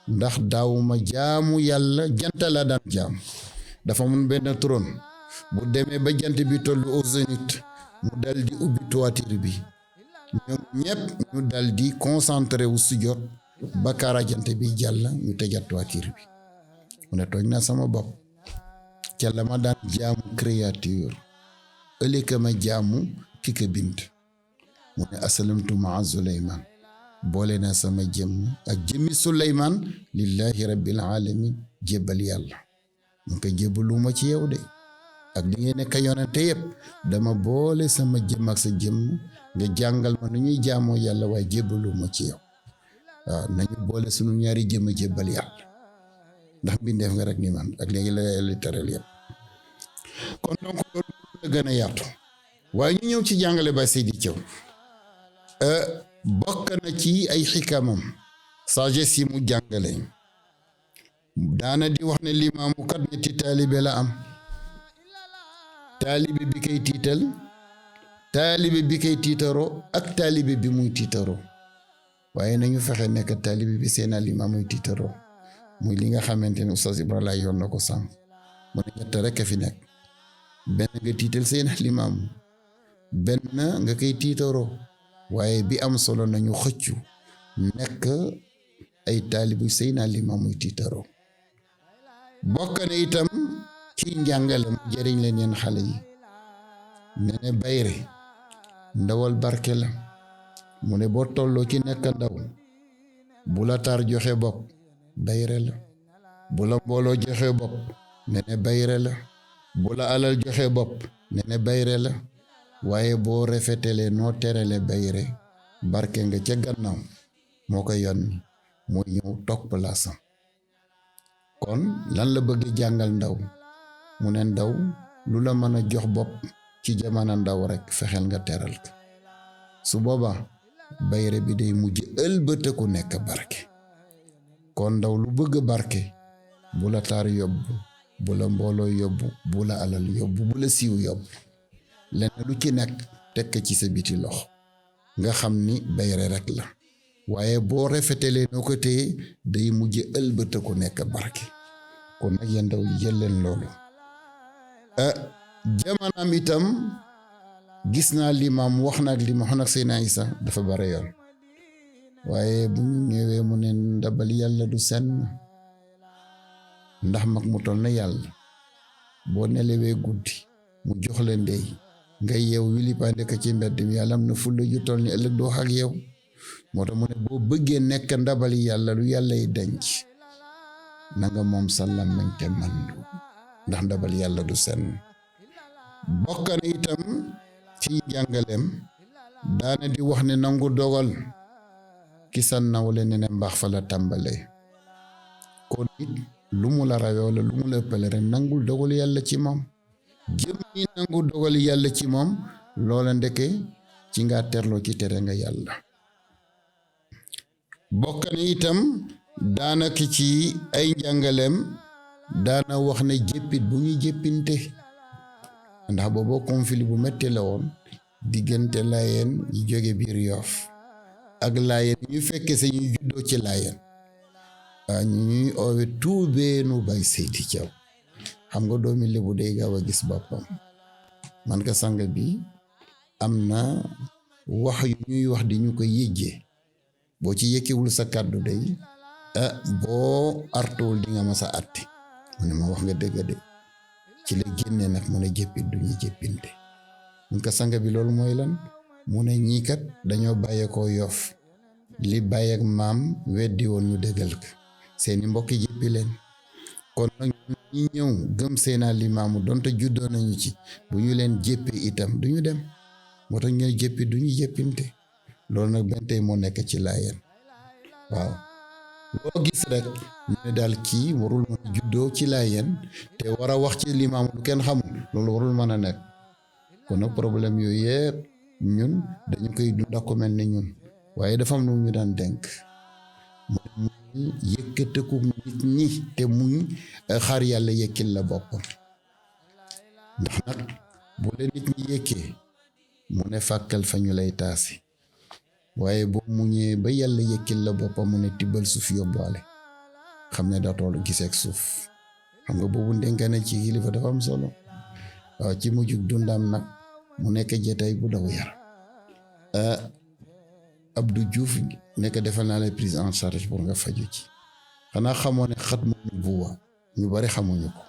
ndax daawuma jaamu yàlla jant la daan jaam dafa mun benn trône bu demee ba jant bi tollu au zénith mu dal di ubbi toiture bi ñoom ñépp ñu dal di concentré wu sujjóot ba kaarajante bi jàll ñu tëjaat toiture bi mu ne tooñ naa sama bopp ca la ma daan jaamu créature ëllëg ma jaamu ki ko bind mu ne aslamtu maa Suleymaan boole naa sama jëmm ak jëmmi Suleymaan lillahi rabbil alamin jébbal yàlla mu ko jébbaluma ci yow de ak di ngeen nekk yonente yépp dama boole sama jëmm ak sa jëmm nga jàngal ma nu ñuy jaamoo yàlla waaye jébbaluma ci yow waaw nañu boole sunu ñaari jëmm jébbal yàlla ndax mbindeef nga rek ni man ak léegi la yàlla teral yépp kon donc loolu la gën a yaatu waaye ñu ñëw ci jàngale ba Seydi Thiaw bokk na ci ay xikamam sagesse yi mu jàngale daana di wax ne limaamu kat ñetti taalibe la am taalibe bi koy tiital taalibe bi koy tiitaroo ak taalibe bi muy tiitaroo waaye nañu fexe nekk taalibe bi seen limaam muy tiitaroo muy li nga xamante ne Oustaz Ibrahima yoon na ko sànq mu ne ñett rek a fi nekk benn nga tiital seen limaam benn nga koy tiitaroo waaye bi am solo nañu xëccu nekk ay taalibu seen limaam muy tiitaroo bokk na itam ci njàngalem jëriñ leen yeen xale yi ne ne bayre ndawal barke la mu ne boo tolloo ci nekk ndaw bu la taar joxe bopp bayre la bu la mbooloo joxe bopp ne ne bayre la bu la alal joxe bopp ne ne bayre la waaye boo rafetele noo terale bayre barke nga ca gannaaw moo ko yónni mooy ñëw toog palaasam kon lan la bëgg jàngal ndaw mu ne ndaw lu la mën a jox bopp ci jamono ndaw rek fexeel nga teral ko su boobaa bayre bi day mujj ëlbëteku nekk barke kon ndaw lu bëgg barke bu la taar yóbbu bu la mbooloo yóbbu bu la alal yóbbu bu la siiw yóbbu lenn lu ci nekk tekk ci sa biti loxo nga xam ni bayre rek la waaye boo rafetalee noo ko téye day mujj ëlbëteku nekk barke kon nag yéen ndaw yi jël leen loolu jamanam itam gis naa limaam wax na ak limaam wax na ak Seydina Isa dafa bare yoon waaye bu ñu ñëwee mu ne ndabal yàlla du senn ndax mag mu toll na yàlla boo nelewee guddi mu jox la ndey nga yeew wili pande ko ci mbedd mi yàlla am na fulla ju toll ni ëllëg doo ak yow moo tax mu ne boo bëggee nekk ndabal yàlla lu yàlla yi denc nanga moom sa làmmiñ te mandu ndax ndabal yàlla du senn bokk na itam ci jàngaleem daana di wax ne nangu dogal ki sa nawle ne ne mbaax fa la tàmbalee kon nit lu mu la rawee wala lu mu la ëppale rek nangul dogal yàlla ci moom jëm ñi nangu dogal yàlla ci moom loola ndeke ci nga terloo ci tere nga yàlla bokk na itam daana ki ci ay njàngaleem daana wax ne jéppit bu ñu jéppinte ndax booba conflit bu metti la woon diggante laayeen yi jóge biir Yoof ak laayeen ñu fekke sa ñuy juddoo ci laayeen ñu ñuy oowe tuubeenu Bay Seydi Thiaw xam nga doomi Lebu day gaaw a gis boppam man ka sang bi am na wax yu ñuy wax di ñu ko yéjjee boo ci yëkkiwul sa kàddu day boo artuwul di nga ma sa àtte mu ne ma wax nga dëgg de ci la génne nag mu ne jéppit du ñu jéppinte mun ko sang bi loolu mooy lan mu ne ñii kat dañoo bàyyeekoo Yoff li bàyyeek maam weddi woon ñu dëggal ko seeni mbokki jéppi leen kon nag ñi ñëw gëm Seydina Limaamu donte juddoo nañu ci bu ñu leen jéppi itam duñu dem moo tax ñu jéppi duñu jéppinte loolu nag benn tey moo nekk ci laayeen waaw loo gis rek ñu ne daal kii warul mën a juddoo ci laayeen te war a wax ci Limaamu lu kenn xamul loolu warul mën a nekk kon nag problème yooyu yëpp ñun dañu koy dund ak ko mel ni ñun waaye dafa am lu ñu daan dénk mu yëkkateku nit ñi te muñ xaar yàlla yëkkil la boppam ndax nag bu leen nit ñi yëkkee mu ne fàkkal fa ñu lay taasi waaye boo muñee ba yàlla yëkkil la boppam mu ne tibbal suuf yóbbaale xam ne daa toolu giseek suuf xam nga boobu ndénkaane ci kilifa dafa am solo waaw ci mujjug dundam nag mu nekk jataay bu daw yaram. Abdou Diouf nekk defal naa lay prise en charge pour nga faju ci. xanaa xamoo ne xatmu nubuwa ñu bari xamuñu ko.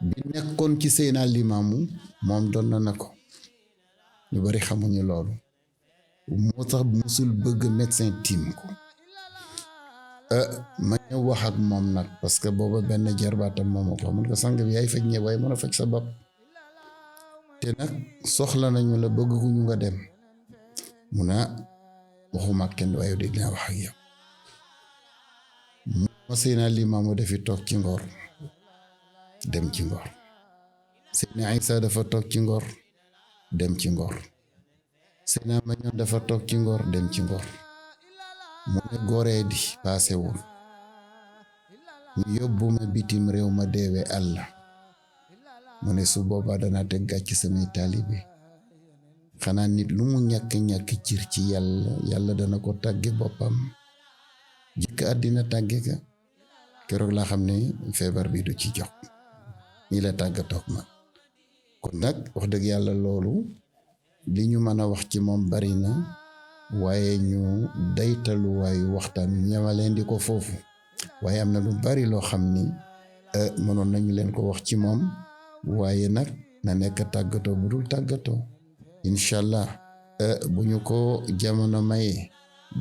bi nekkoon ci Seydina Limaamu moom doon na ko ñu bari xamuñu loolu. moo tax musul bëgg médecin tiim ko. ma ñëw wax ak moom nag parce que booba benn jarbaatam moom ko mun ko sang bi yaay faj ñe waaye mën a faj sa bopp. te nag soxla nañu la bëgg ku ñu nga dem. mu ne waxuma kenn waaye di dina wax ak yow. ma Seydina Limaamu dafi toog ci Ngor dem ci Ngor. Seydina Isa dafa toog ci Ngor dem ci Ngor. Seydina Mañoon dafa toog ci Ngor dem ci Ngor. mu ne goree di paasewul ñu yóbbu ma bitim réew ma deewee àlla mu ne su boobaa dana teg gàcc samay taalibe. xanaa nit lu mu ñàkk-ñàkk cir ci yàlla dana ko tàgge boppam. jëkk àddina tàgge ka keroog laa xam ne feebar bi du ci jox ñi la tàggatoog man. kon nag wax dëgg yàlla loolu li ñu mën a wax ci moom bari na waaye ñu daytaluwaayu waxtaan ñamaleen di ko foofu. waaye am na lu bari loo xam ni mënoon nañu leen ko wax ci moom waaye nag na nekk tàggatoo bu dul tàggatoo. incha allah bu ñu ko jamono mayee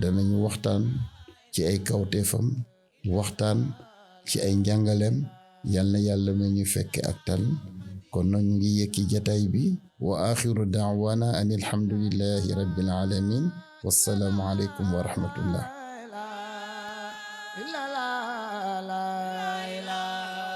danañu waxtaan ci ay kawteefam waxtaan ci ay njàngaleem yal na yàlla ma ñu fekke ak tal. kon nag ñu ngi yëkki jataay bi wa axiru daawana an alhamdulillahi rabbil alamin wassalaamu aleykum wa rahmatullah.